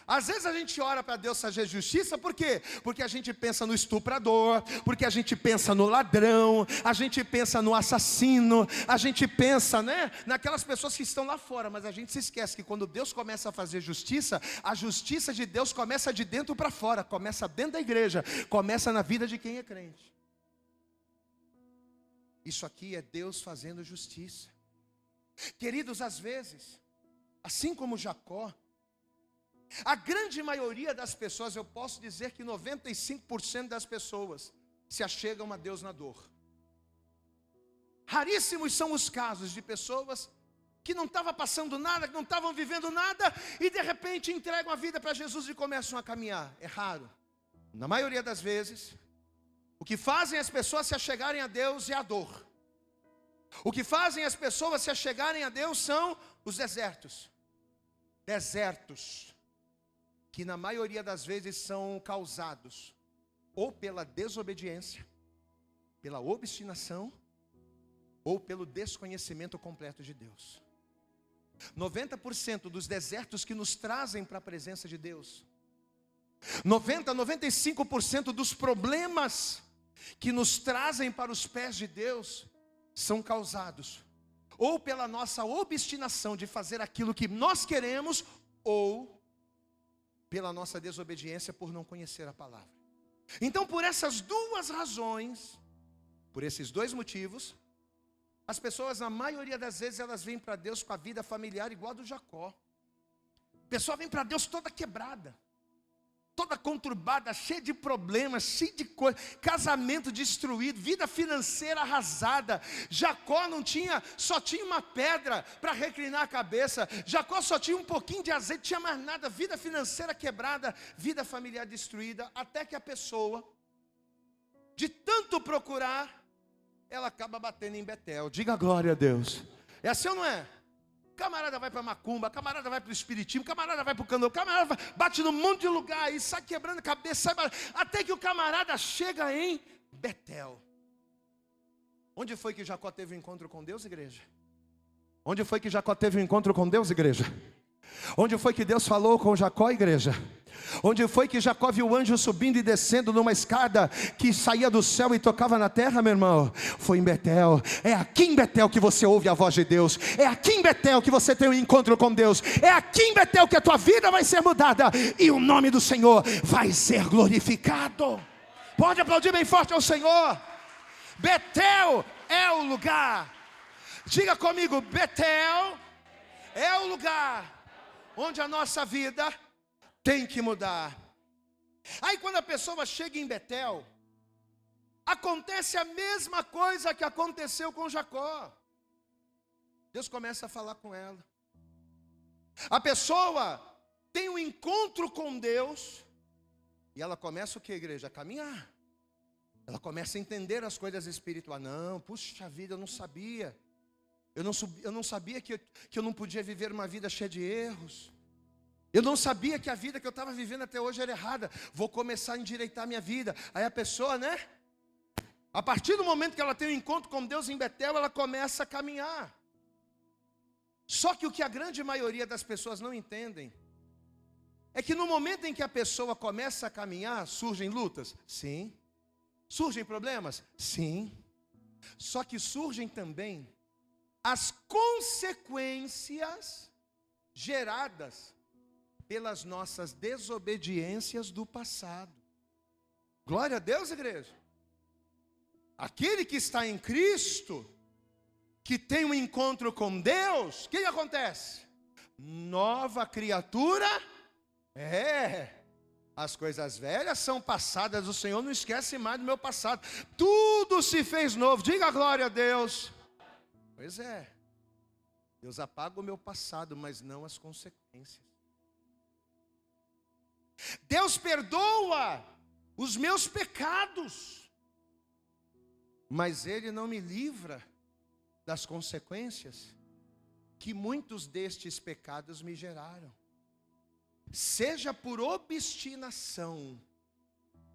A: Às vezes a gente ora para Deus fazer justiça, por quê? Porque a gente pensa no estuprador, porque a gente pensa no ladrão, a gente pensa no assassino, a gente pensa, né, naquelas pessoas que estão lá fora, mas a gente se esquece que quando Deus começa a fazer justiça, a justiça de Deus começa de dentro para fora, começa dentro da igreja, começa na vida de quem é crente. Isso aqui é Deus fazendo justiça. Queridos, às vezes, assim como Jacó, a grande maioria das pessoas, eu posso dizer que 95% das pessoas se achegam a Deus na dor. Raríssimos são os casos de pessoas que não estavam passando nada, que não estavam vivendo nada, e de repente entregam a vida para Jesus e começam a caminhar. É raro. Na maioria das vezes, o que fazem as pessoas se achegarem a Deus é a dor. O que fazem as pessoas se achegarem a Deus são os desertos. Desertos que na maioria das vezes são causados ou pela desobediência, pela obstinação, ou pelo desconhecimento completo de Deus. 90% dos desertos que nos trazem para a presença de Deus, 95% dos problemas que nos trazem para os pés de Deus, são causados ou pela nossa obstinação de fazer aquilo que nós queremos, ou pela nossa desobediência por não conhecer a palavra. Então, por essas duas razões, por esses dois motivos, as pessoas, na maioria das vezes, elas vêm para Deus com a vida familiar igual a do Jacó. A pessoa vem para Deus toda quebrada, toda conturbada, cheia de problemas, cheia de coisa, casamento destruído, vida financeira arrasada. Jacó só tinha uma pedra para reclinar a cabeça. Jacó só tinha um pouquinho de azeite, não tinha mais nada. Vida financeira quebrada, vida familiar destruída, até que a pessoa, de tanto procurar, ela acaba batendo em Betel. Diga glória a Deus. É assim ou não é? Camarada vai para macumba, camarada vai para o espiritismo, camarada vai para o candomblé, camarada bate num monte de lugar e sai quebrando a cabeça, até que o camarada chega em Betel. Onde foi que Jacó teve um encontro com Deus, igreja? Onde foi que Jacó teve um encontro com Deus, igreja? Onde foi que Deus falou com Jacó, igreja? Onde foi que Jacó viu o anjo subindo e descendo numa escada que saía do céu e tocava na terra, meu irmão? Foi em Betel. É aqui em Betel que você ouve a voz de Deus. É aqui em Betel que você tem um encontro com Deus. É aqui em Betel que a tua vida vai ser mudada e o nome do Senhor vai ser glorificado. Pode aplaudir bem forte ao Senhor. Betel é o lugar. Diga comigo, Betel é o lugar onde a nossa vida tem que mudar. Aí quando a pessoa chega em Betel, acontece a mesma coisa que aconteceu com Jacó. Deus começa a falar com ela. A pessoa tem um encontro com Deus e ela começa o que, igreja? A caminhar. Ela começa a entender as coisas espirituais. Não, puxa vida, eu não sabia. Eu não sabia que eu não podia viver uma vida cheia de erros. Eu não sabia que a vida que eu estava vivendo até hoje era errada. Vou começar a endireitar a minha vida. Aí a pessoa, a partir do momento que ela tem um encontro com Deus em Betel, ela começa a caminhar. Só que o que a grande maioria das pessoas não entendem é que no momento em que a pessoa começa a caminhar, surgem lutas? Sim. Surgem problemas? Sim. Só que surgem também as consequências geradas pelas nossas desobediências do passado. Glória a Deus, igreja. Aquele que está em Cristo, que tem um encontro com Deus, o que acontece? Nova criatura as coisas velhas são passadas, o Senhor não esquece mais do meu passado. Tudo se fez novo. Diga glória a Deus. Pois é. Deus apaga o meu passado, mas não as consequências. Deus perdoa os meus pecados, mas Ele não me livra das consequências que muitos destes pecados me geraram. Seja por obstinação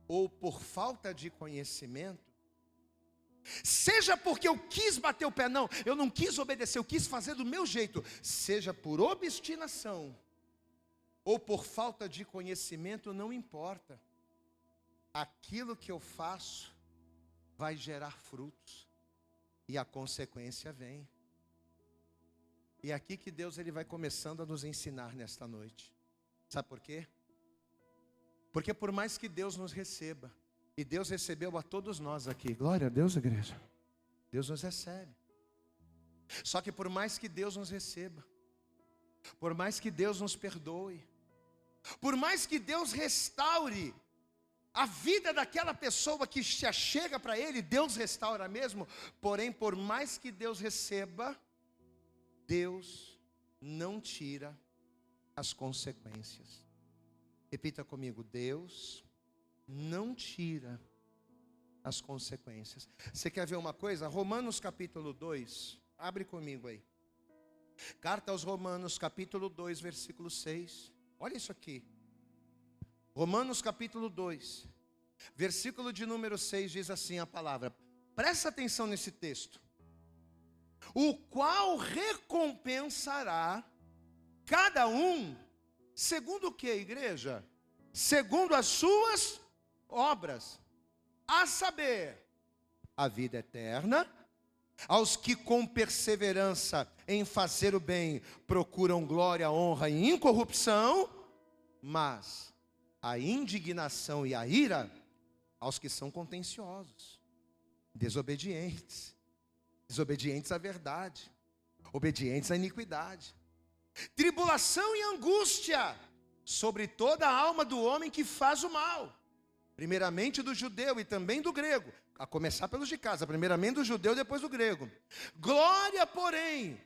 A: ou por falta de conhecimento, seja porque eu quis bater o pé, não, eu não quis obedecer, eu quis fazer do meu jeito, seja por obstinação ou por falta de conhecimento, não importa. Aquilo que eu faço vai gerar frutos e a consequência vem. E é aqui que Deus ele vai começando a nos ensinar nesta noite. Sabe por quê? Porque por mais que Deus nos receba, e Deus recebeu a todos nós aqui, glória a Deus, igreja, Deus nos recebe. Só que por mais que Deus nos receba, por mais que Deus nos perdoe, por mais que Deus restaure a vida daquela pessoa que se achega para Ele, Deus restaura mesmo. Porém, por mais que Deus receba, Deus não tira as consequências. Repita comigo, Deus não tira as consequências. Você quer ver uma coisa? Romanos capítulo 2, abre comigo aí. Carta aos Romanos capítulo 2, versículo 6. Olha isso aqui. Romanos capítulo 2, versículo de número 6 diz assim a palavra. Presta atenção nesse texto. O qual recompensará cada um, segundo o que, igreja? Segundo as suas obras. A saber, a vida eterna, aos que com perseverança em fazer o bem procuram glória, honra e incorrupção, mas a indignação e a ira aos que são contenciosos, desobedientes à verdade, obedientes à iniquidade. Tribulação e angústia sobre toda a alma do homem que faz o mal, primeiramente do judeu e também do grego, a começar pelos de casa, primeiramente do judeu, depois do grego. Glória, porém,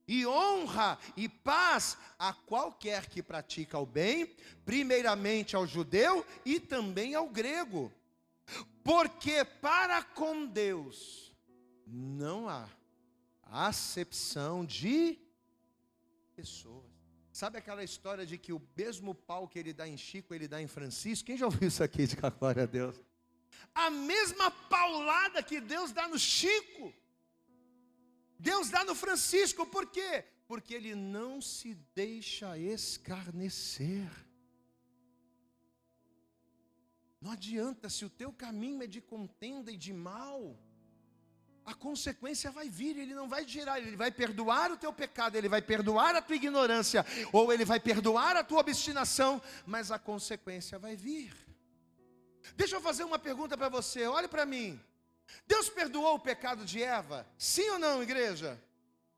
A: e honra e paz a qualquer que pratica o bem, primeiramente ao judeu e também ao grego. Porque para com Deus não há acepção de pessoas. Sabe aquela história de que o mesmo pau que ele dá em Chico, ele dá em Francisco? Quem já ouviu isso aqui? De glória a Deus. A mesma paulada que Deus dá no Chico, Deus dá no Francisco. Por quê? Porque ele não se deixa escarnecer. Não adianta, se o teu caminho é de contenda e de mal, a consequência vai vir, ele não vai gerar, ele vai perdoar o teu pecado, ele vai perdoar a tua ignorância, ou ele vai perdoar a tua obstinação, mas a consequência vai vir. Deixa eu fazer uma pergunta para você, olhe para mim. Deus perdoou o pecado de Eva? Sim ou não, igreja?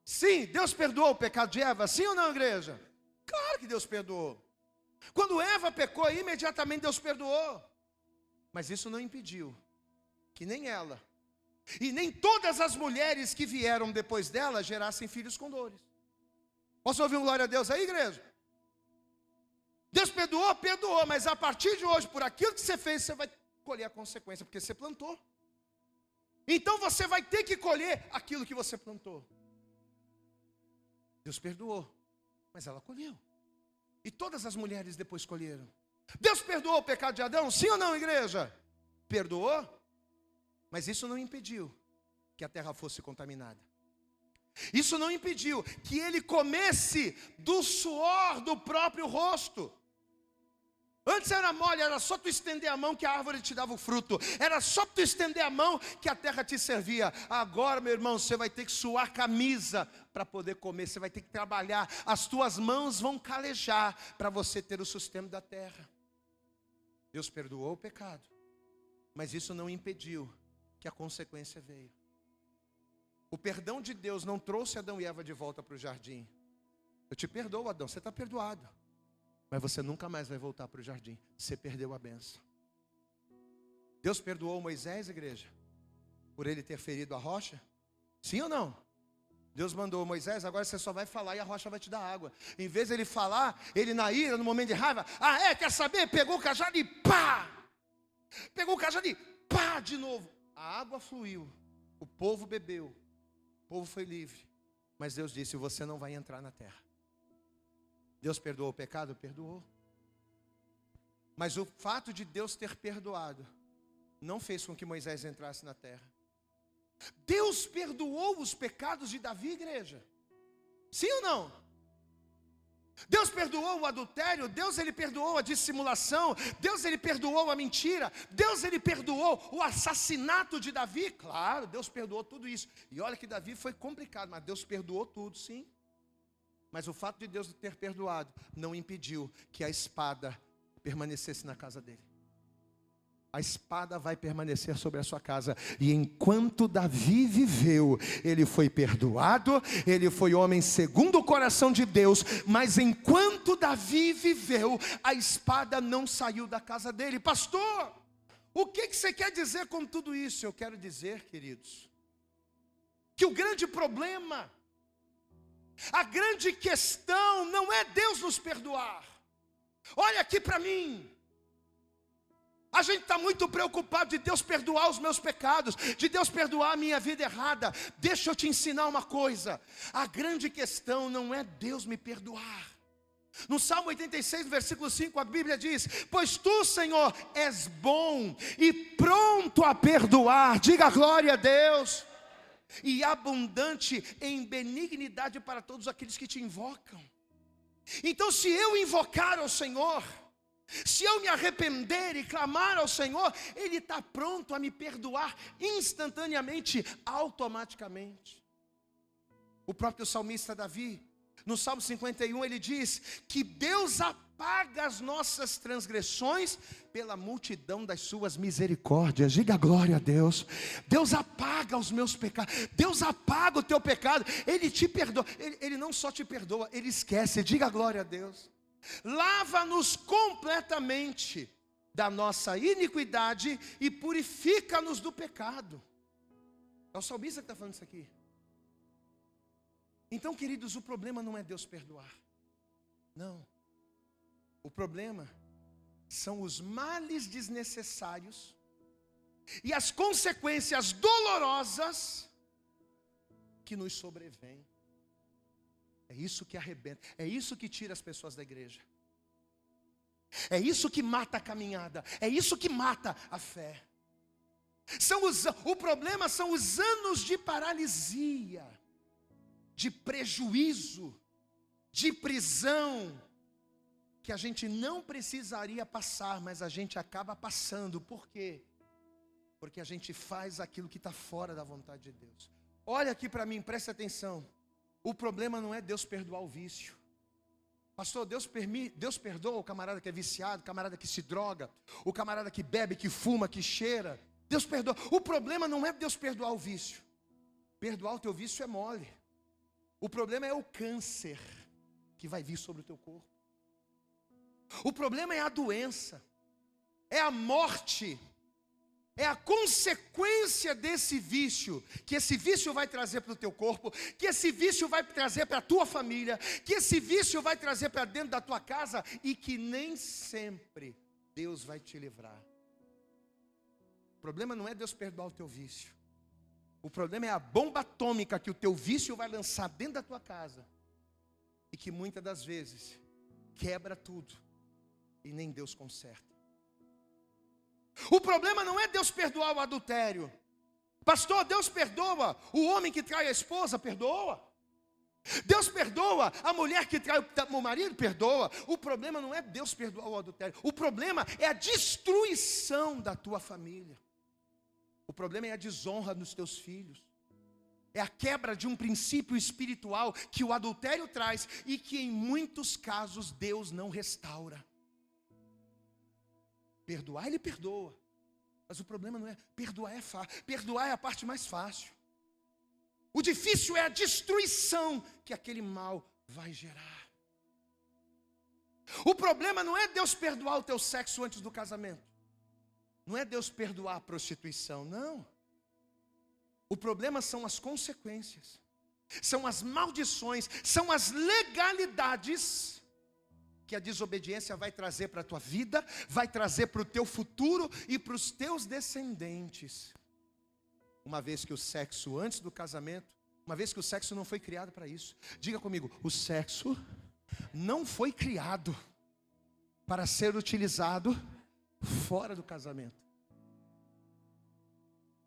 A: Sim, Deus perdoou o pecado de Eva? Sim ou não, igreja? Claro que Deus perdoou. Quando Eva pecou, imediatamente Deus perdoou. Mas isso não impediu que nem ela e nem todas as mulheres que vieram depois dela gerassem filhos com dores. Posso ouvir um glória a Deus aí, igreja? Deus perdoou, perdoou, mas a partir de hoje, por aquilo que você fez, você vai colher a consequência, porque você plantou. Então você vai ter que colher aquilo que você plantou. Deus perdoou, mas ela colheu. E todas as mulheres depois colheram. Deus perdoou o pecado de Adão? Sim ou não, igreja? Perdoou, mas isso não impediu que a terra fosse contaminada. Isso não impediu que ele comesse do suor do próprio rosto. Antes era mole, era só tu estender a mão que a árvore te dava o fruto. Era só tu estender a mão que a terra te servia. Agora, meu irmão, você vai ter que suar camisa para poder comer. Você vai ter que trabalhar. As tuas mãos vão calejar para você ter o sustento da terra. Deus perdoou o pecado, mas isso não impediu que a consequência veio. O perdão de Deus não trouxe Adão e Eva de volta para o jardim. Eu te perdoo, Adão, você está perdoado. Mas você nunca mais vai voltar para o jardim. Você perdeu a bênção. Deus perdoou Moisés, igreja, por ele ter ferido a rocha? Sim ou não? Deus mandou Moisés, agora você só vai falar e a rocha vai te dar água. Em vez de ele falar, ele na ira, no momento de raiva, quer saber? Pegou o cajado e pá! Pegou o cajado e pá! De novo. A água fluiu, o povo bebeu, o povo foi livre. Mas Deus disse, você não vai entrar na terra. Deus perdoou o pecado? Perdoou. Mas o fato de Deus ter perdoado não fez com que Moisés entrasse na terra. Deus perdoou os pecados de Davi, igreja. Sim ou não? Deus perdoou o adultério, Deus ele perdoou a dissimulação, Deus ele perdoou a mentira, Deus ele perdoou o assassinato de Davi. Claro, Deus perdoou tudo isso. E olha que Davi foi complicado, mas Deus perdoou tudo, sim. Mas o fato de Deus ter perdoado não impediu que a espada permanecesse na casa dele. A espada vai permanecer sobre a sua casa. E enquanto Davi viveu, ele foi perdoado, ele foi homem segundo o coração de Deus. Mas enquanto Davi viveu, a espada não saiu da casa dele. Pastor, o que você quer dizer com tudo isso? Eu quero dizer, queridos, que o grande problema, a grande questão não é Deus nos perdoar. Olha aqui para mim. A gente está muito preocupado de Deus perdoar os meus pecados, de Deus perdoar a minha vida errada. Deixa eu te ensinar uma coisa. A grande questão não é Deus me perdoar. No Salmo 86, versículo 5, a Bíblia diz: pois tu, Senhor, és bom e pronto a perdoar. Diga glória a Deus. E abundante em benignidade para todos aqueles que te invocam. Então, se eu invocar ao Senhor, se eu me arrepender e clamar ao Senhor, Ele está pronto a me perdoar instantaneamente, automaticamente. O próprio salmista Davi, no Salmo 51, ele diz que Deus apaga as nossas transgressões pela multidão das suas misericórdias. Diga glória a Deus. Deus apaga os meus pecados. Deus apaga o teu pecado. Ele te perdoa. Ele não só te perdoa, Ele esquece. Diga glória a Deus. Lava-nos completamente da nossa iniquidade e purifica-nos do pecado. É o salmista que está falando isso aqui. Então, queridos, o problema não é Deus perdoar. Não. O problema são os males desnecessários e as consequências dolorosas que nos sobrevêm. É isso que arrebenta, é isso que tira as pessoas da igreja. É isso que mata a caminhada, é isso que mata a fé. O problema são os anos de paralisia, de prejuízo, de prisão, que a gente não precisaria passar, mas a gente acaba passando. Por quê? Porque a gente faz aquilo que está fora da vontade de Deus. Olha aqui para mim, preste atenção. O problema não é Deus perdoar o vício. Pastor, Deus perdoa o camarada que é viciado, o camarada que se droga, o camarada que bebe, que fuma, que cheira. Deus perdoa. O problema não é Deus perdoar o vício. Perdoar o teu vício é mole. O problema é o câncer que vai vir sobre o teu corpo. O problema é a doença, é a morte, é a consequência desse vício, que esse vício vai trazer para o teu corpo, que esse vício vai trazer para a tua família, que esse vício vai trazer para dentro da tua casa, e que nem sempre Deus vai te livrar. O problema não é Deus perdoar o teu vício. O problema é a bomba atômica que o teu vício vai lançar dentro da tua casa, e que muitas das vezes quebra tudo, e nem Deus conserta. O problema não é Deus perdoar o adultério. Pastor, Deus perdoa o homem que trai a esposa? Perdoa. Deus perdoa a mulher que trai o marido? Perdoa. O problema não é Deus perdoar o adultério. O problema é a destruição da tua família. O problema é a desonra dos teus filhos. É a quebra de um princípio espiritual que o adultério traz e que em muitos casos Deus não restaura. Perdoar, Ele perdoa. Mas o problema não é, perdoar é fácil. Perdoar é a parte mais fácil. O difícil é a destruição que aquele mal vai gerar. O problema não é Deus perdoar o teu sexo antes do casamento. Não é Deus perdoar a prostituição, não. O problema são as consequências. São as maldições, são as legalidades que a desobediência vai trazer para a tua vida, vai trazer para o teu futuro e para os teus descendentes. Uma vez que o sexo antes do casamento, uma vez que o sexo não foi criado para isso. Diga comigo, o sexo não foi criado para ser utilizado fora do casamento.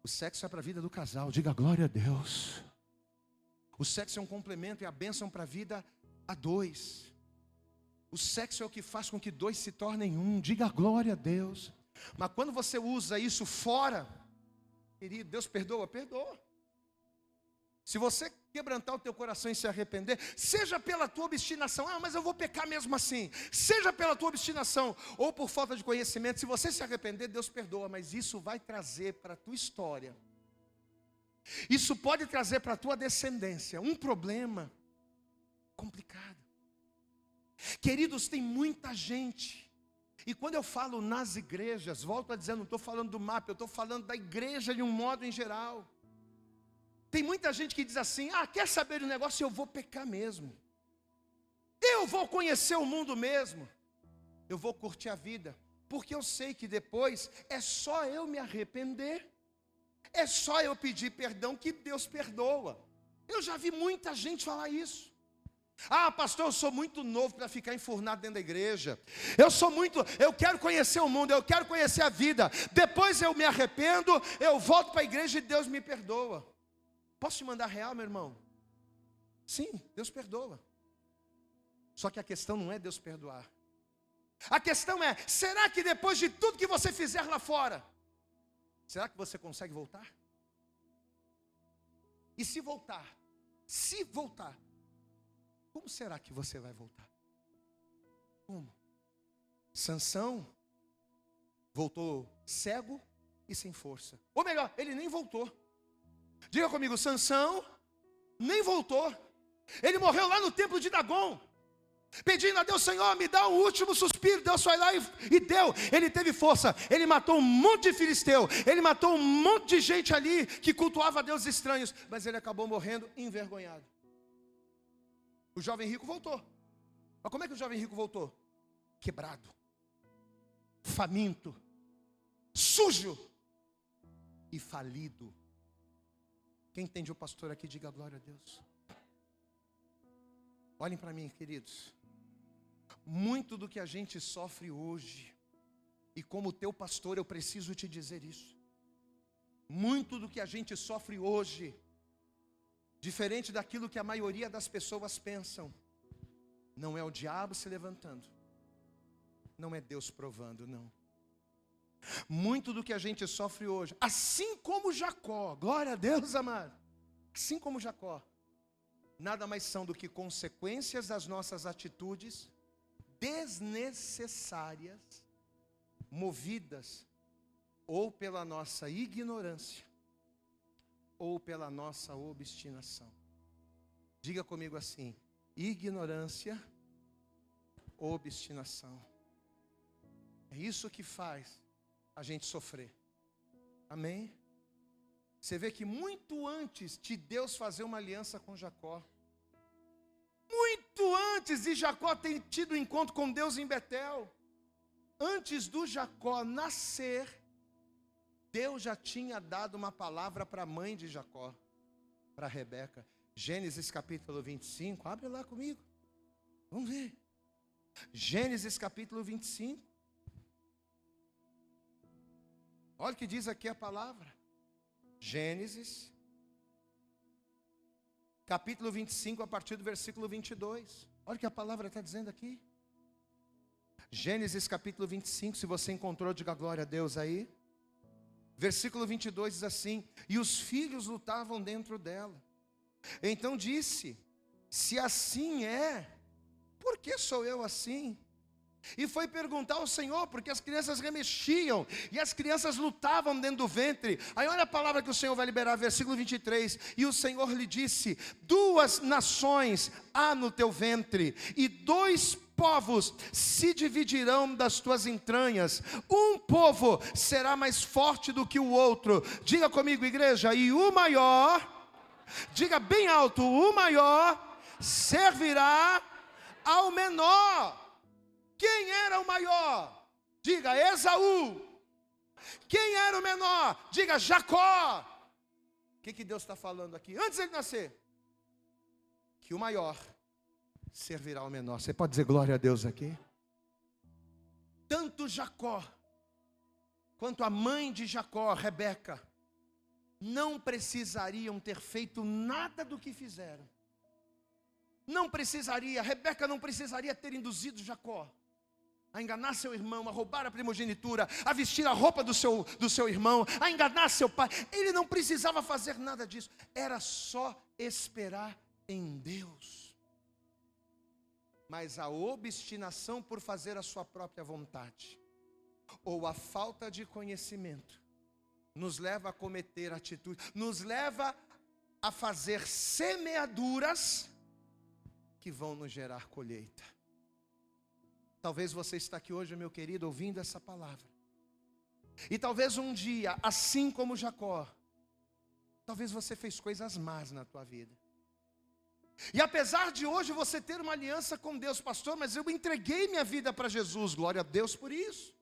A: O sexo é para a vida do casal, diga glória a Deus. O sexo é um complemento e a bênção para a vida a dois. O sexo é o que faz com que dois se tornem um. Diga glória a Deus. Mas quando você usa isso fora, querido, Deus perdoa? Perdoa. Se você quebrantar o teu coração e se arrepender, seja pela tua obstinação, mas eu vou pecar mesmo assim. Seja pela tua obstinação ou por falta de conhecimento, se você se arrepender, Deus perdoa. Mas isso vai trazer para a tua história, isso pode trazer para a tua descendência um problema complicado. Queridos, tem muita gente, e quando eu falo nas igrejas, volto a dizer, não estou falando do MAP, eu estou falando da igreja de um modo em geral. Tem muita gente que diz assim, quer saber do negócio? Eu vou pecar mesmo. Eu vou conhecer o mundo mesmo. Eu vou curtir a vida, porque eu sei que depois é só eu me arrepender, é só eu pedir perdão que Deus perdoa. Eu já vi muita gente falar isso. Pastor, eu sou muito novo para ficar enfurnado dentro da igreja. Eu quero conhecer o mundo, eu quero conhecer a vida. Depois eu me arrependo, eu volto para a igreja e Deus me perdoa. Posso te mandar real, meu irmão? Sim, Deus perdoa. Só que a questão não é Deus perdoar. A questão é, será que depois de tudo que você fizer lá fora, será que você consegue voltar? E se voltar, como será que você vai voltar? Como? Sansão voltou cego e sem força. Ou melhor, ele nem voltou. Diga comigo, Sansão nem voltou. Ele morreu lá no templo de Dagon, pedindo a Deus: Senhor, me dá um último suspiro. Deus foi lá e deu. Ele teve força. Ele matou um monte de filisteu. Ele matou um monte de gente ali que cultuava a deuses estranhos. Mas ele acabou morrendo envergonhado. O jovem rico voltou. Mas como é que o jovem rico voltou? Quebrado, faminto, sujo e falido. Quem entende o pastor aqui, diga glória a Deus. Olhem para mim, queridos. Muito do que a gente sofre hoje, e como teu pastor eu preciso te dizer isso, muito do que a gente sofre hoje, diferente daquilo que a maioria das pessoas pensam, não é o diabo se levantando, não é Deus provando, não. Muito do que a gente sofre hoje, assim como Jacó, glória a Deus, amado, assim como Jacó, nada mais são do que consequências das nossas atitudes desnecessárias, movidas ou pela nossa ignorância ou pela nossa obstinação. Diga comigo assim: ignorância, obstinação. É isso que faz a gente sofrer. Amém? Você vê que muito antes de Deus fazer uma aliança com Jacó, muito antes de Jacó ter tido um encontro com Deus em Betel, antes do Jacó nascer, Deus já tinha dado uma palavra para a mãe de Jacó, para Rebeca. Gênesis capítulo 25, abre lá comigo, vamos ver. Gênesis capítulo 25. Olha o que diz aqui a palavra. Gênesis capítulo 25, a partir do versículo 22. Olha o que a palavra está dizendo aqui. Gênesis capítulo 25, se você encontrou, diga glória a Deus aí. Versículo 22 diz assim: e os filhos lutavam dentro dela. Então disse: se assim é, por que sou eu assim? E foi perguntar ao Senhor, porque as crianças remexiam, e as crianças lutavam dentro do ventre. Aí olha a palavra que o Senhor vai liberar, versículo 23. E o Senhor lhe disse: 2 nações há no teu ventre, e 2 povos se dividirão das tuas entranhas. Um povo será mais forte do que o outro. Diga comigo, igreja, e o maior, diga bem alto, o maior servirá ao menor. Quem era o maior? Diga Esaú. Quem era o menor? Diga Jacó. O que Deus está falando aqui? Antes de ele nascer, que o maior servirá ao menor. Você pode dizer glória a Deus aqui? Tanto Jacó, quanto a mãe de Jacó, Rebeca, não precisariam ter feito nada do que fizeram. Não precisaria, Rebeca não precisaria ter induzido Jacó a enganar seu irmão, a roubar a primogenitura, a vestir a roupa do seu irmão, a enganar seu pai. Ele não precisava fazer nada disso. Era só esperar em Deus. Mas a obstinação por fazer a sua própria vontade, ou a falta de conhecimento, nos leva a cometer atitudes, nos leva a fazer semeaduras que vão nos gerar colheita. Talvez você está aqui hoje, meu querido, ouvindo essa palavra, e talvez um dia, assim como Jacó, talvez você fez coisas más na tua vida. E apesar de hoje você ter uma aliança com Deus, pastor, mas eu entreguei minha vida para Jesus, glória a Deus por isso.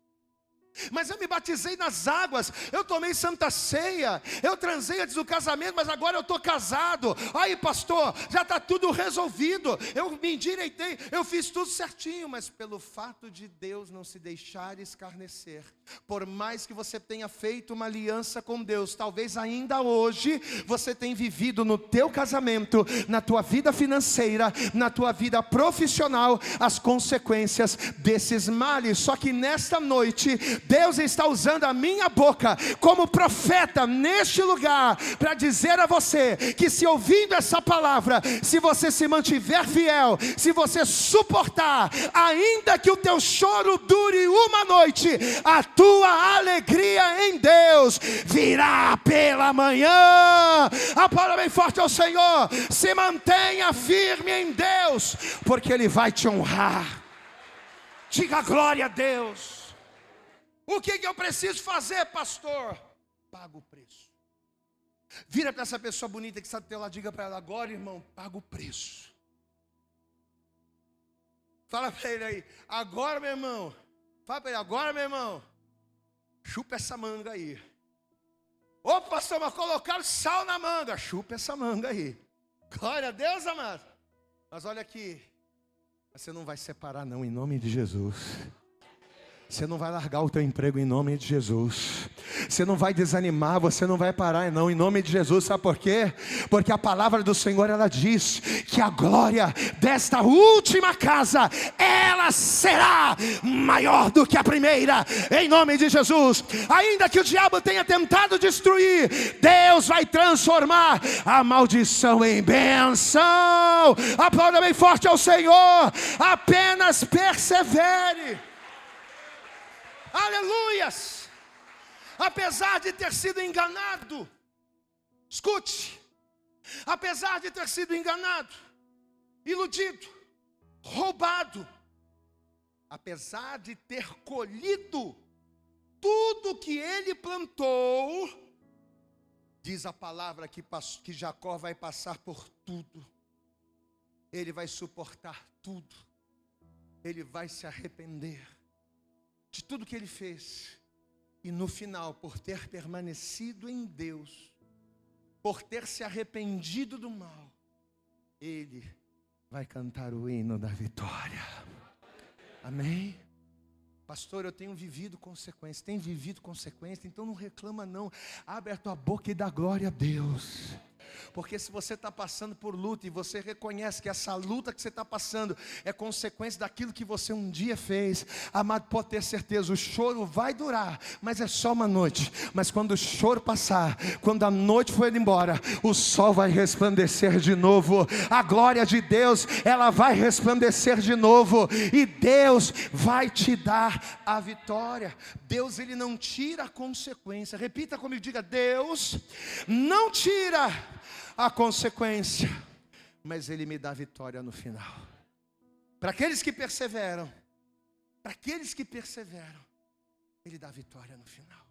A: Mas eu me batizei nas águas, eu tomei santa ceia, eu transei antes do casamento, mas agora eu estou casado. Aí pastor, já está tudo resolvido, eu me endireitei, eu fiz tudo certinho. Mas pelo fato de Deus não se deixar escarnecer, por mais que você tenha feito uma aliança com Deus, talvez ainda hoje você tenha vivido no teu casamento, na tua vida financeira, na tua vida profissional, as consequências desses males. Só que nesta noite Deus está usando a minha boca como profeta neste lugar para dizer a você que, se ouvindo essa palavra, se você se mantiver fiel, se você suportar, ainda que o teu choro dure uma noite, a tua alegria em Deus virá pela manhã. Aplauda bem forte ao Senhor. Se mantenha firme em Deus, porque Ele vai te honrar. Diga glória a Deus. O que eu preciso fazer, pastor? Paga o preço. Vira para essa pessoa bonita que está do teu lado, diga para ela: agora, irmão, paga o preço. Fala para ele aí: agora, meu irmão. Fala para ele: agora, meu irmão, chupa essa manga aí. Ô pastor, mas colocaram sal na manga. Chupa essa manga aí. Glória a Deus, amado. Mas olha aqui, você não vai separar não, em nome de Jesus. Você não vai largar o teu emprego em nome de Jesus. Você não vai desanimar, você não vai parar não, em nome de Jesus. Sabe por quê? Porque a palavra do Senhor, ela diz que a glória desta última casa, ela será maior do que a primeira, em nome de Jesus. Ainda que o diabo tenha tentado destruir, Deus vai transformar a maldição em bênção. Aplauda bem forte ao Senhor. Apenas persevere. Aleluias. Apesar de ter sido enganado, escute, apesar de ter sido enganado, iludido, roubado, apesar de ter colhido tudo que ele plantou, diz a palavra que Jacó vai passar por tudo. Ele vai suportar tudo. Ele vai se arrepender de tudo que ele fez. E no final, por ter permanecido em Deus, por ter se arrependido do mal, ele vai cantar o hino da vitória. Amém? Pastor, eu tenho vivido consequências. Tem vivido consequências, então não reclama não. Abre a tua boca e dá glória a Deus. Porque se você está passando por luta e você reconhece que essa luta que você está passando é consequência daquilo que você um dia fez, amado, pode ter certeza, o choro vai durar, mas é só uma noite. Mas quando o choro passar, quando a noite for embora, o sol vai resplandecer de novo. A glória de Deus, ela vai resplandecer de novo, e Deus vai te dar a vitória. Deus, ele não tira a consequência. Repita comigo, diga: Deus não tira a consequência, mas ele me dá vitória no final. Para aqueles que perseveram, ele dá vitória no final.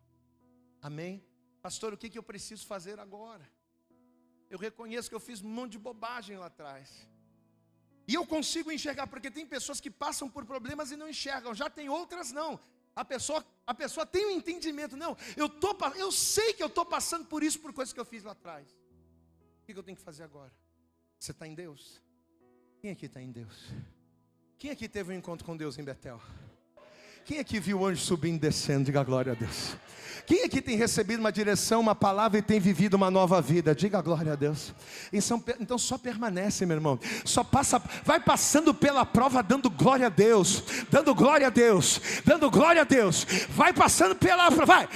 A: Amém? Pastor, o que eu preciso fazer agora? Eu reconheço que eu fiz um monte de bobagem lá atrás, e eu consigo enxergar, porque tem pessoas que passam por problemas e não enxergam, já tem outras não. A pessoa tem um entendimento. Não, eu sei que eu estou passando por isso, por coisas que eu fiz lá atrás. O que eu tenho que fazer agora? Você está em Deus? Quem aqui está em Deus? Quem aqui teve um encontro com Deus em Betel? Quem aqui viu o anjo subindo e descendo? Diga glória a Deus. Quem aqui tem recebido uma direção, uma palavra e tem vivido uma nova vida? Diga glória a Deus. Então só permanece, meu irmão. Só passa, vai passando pela prova dando glória a Deus, dando glória a Deus, dando glória a Deus. Vai passando pela prova,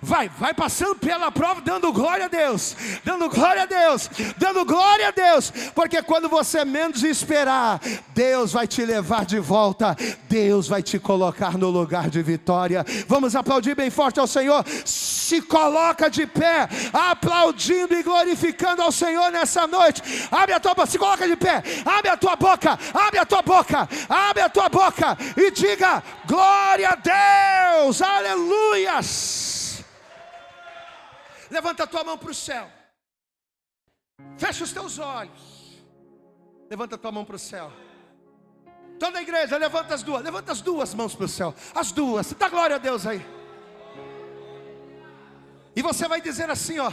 A: vai passando pela prova dando glória a Deus, dando glória a Deus, dando glória a Deus. Porque quando você menos esperar, Deus vai te levar de volta. Deus vai te colocar no lugar de vitória. Vamos aplaudir bem forte ao Senhor. Se coloca de pé, aplaudindo e glorificando ao Senhor nessa noite. Abre a tua boca, se coloca de pé. Abre a tua boca, abre a tua boca, abre a tua boca e diga glória a Deus. Aleluias. Levanta a tua mão para o céu. Fecha os teus olhos. Levanta a tua mão para o céu. Toda a igreja, levanta as duas mãos para o céu. As duas, dá glória a Deus aí. E você vai dizer assim, ó.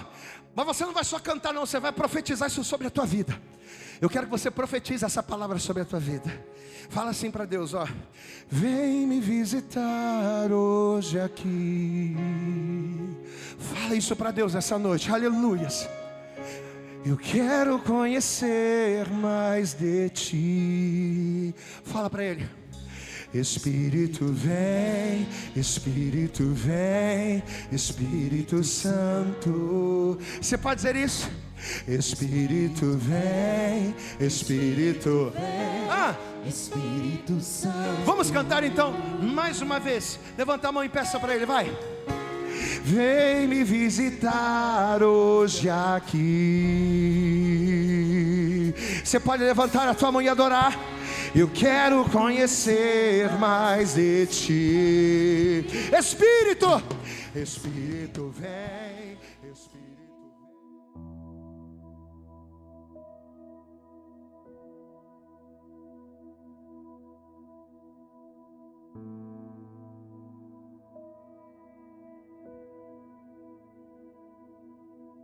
A: Mas você não vai só cantar não, você vai profetizar isso sobre a tua vida. Eu quero que você profetize essa palavra sobre a tua vida. Fala assim para Deus, ó. Vem me visitar hoje aqui. Fala isso para Deus essa noite, aleluias. Eu quero conhecer mais de ti. Fala para Ele. Espírito vem, Espírito vem, Espírito Santo. Você pode dizer isso? Espírito vem, Espírito vem, Espírito Santo. Vamos cantar então, mais uma vez. Levanta a mão e peça para ele, vai. Vem me visitar hoje aqui. Você pode levantar a tua mão e adorar. Eu quero conhecer mais de ti. Espírito, Espírito vem, Espírito.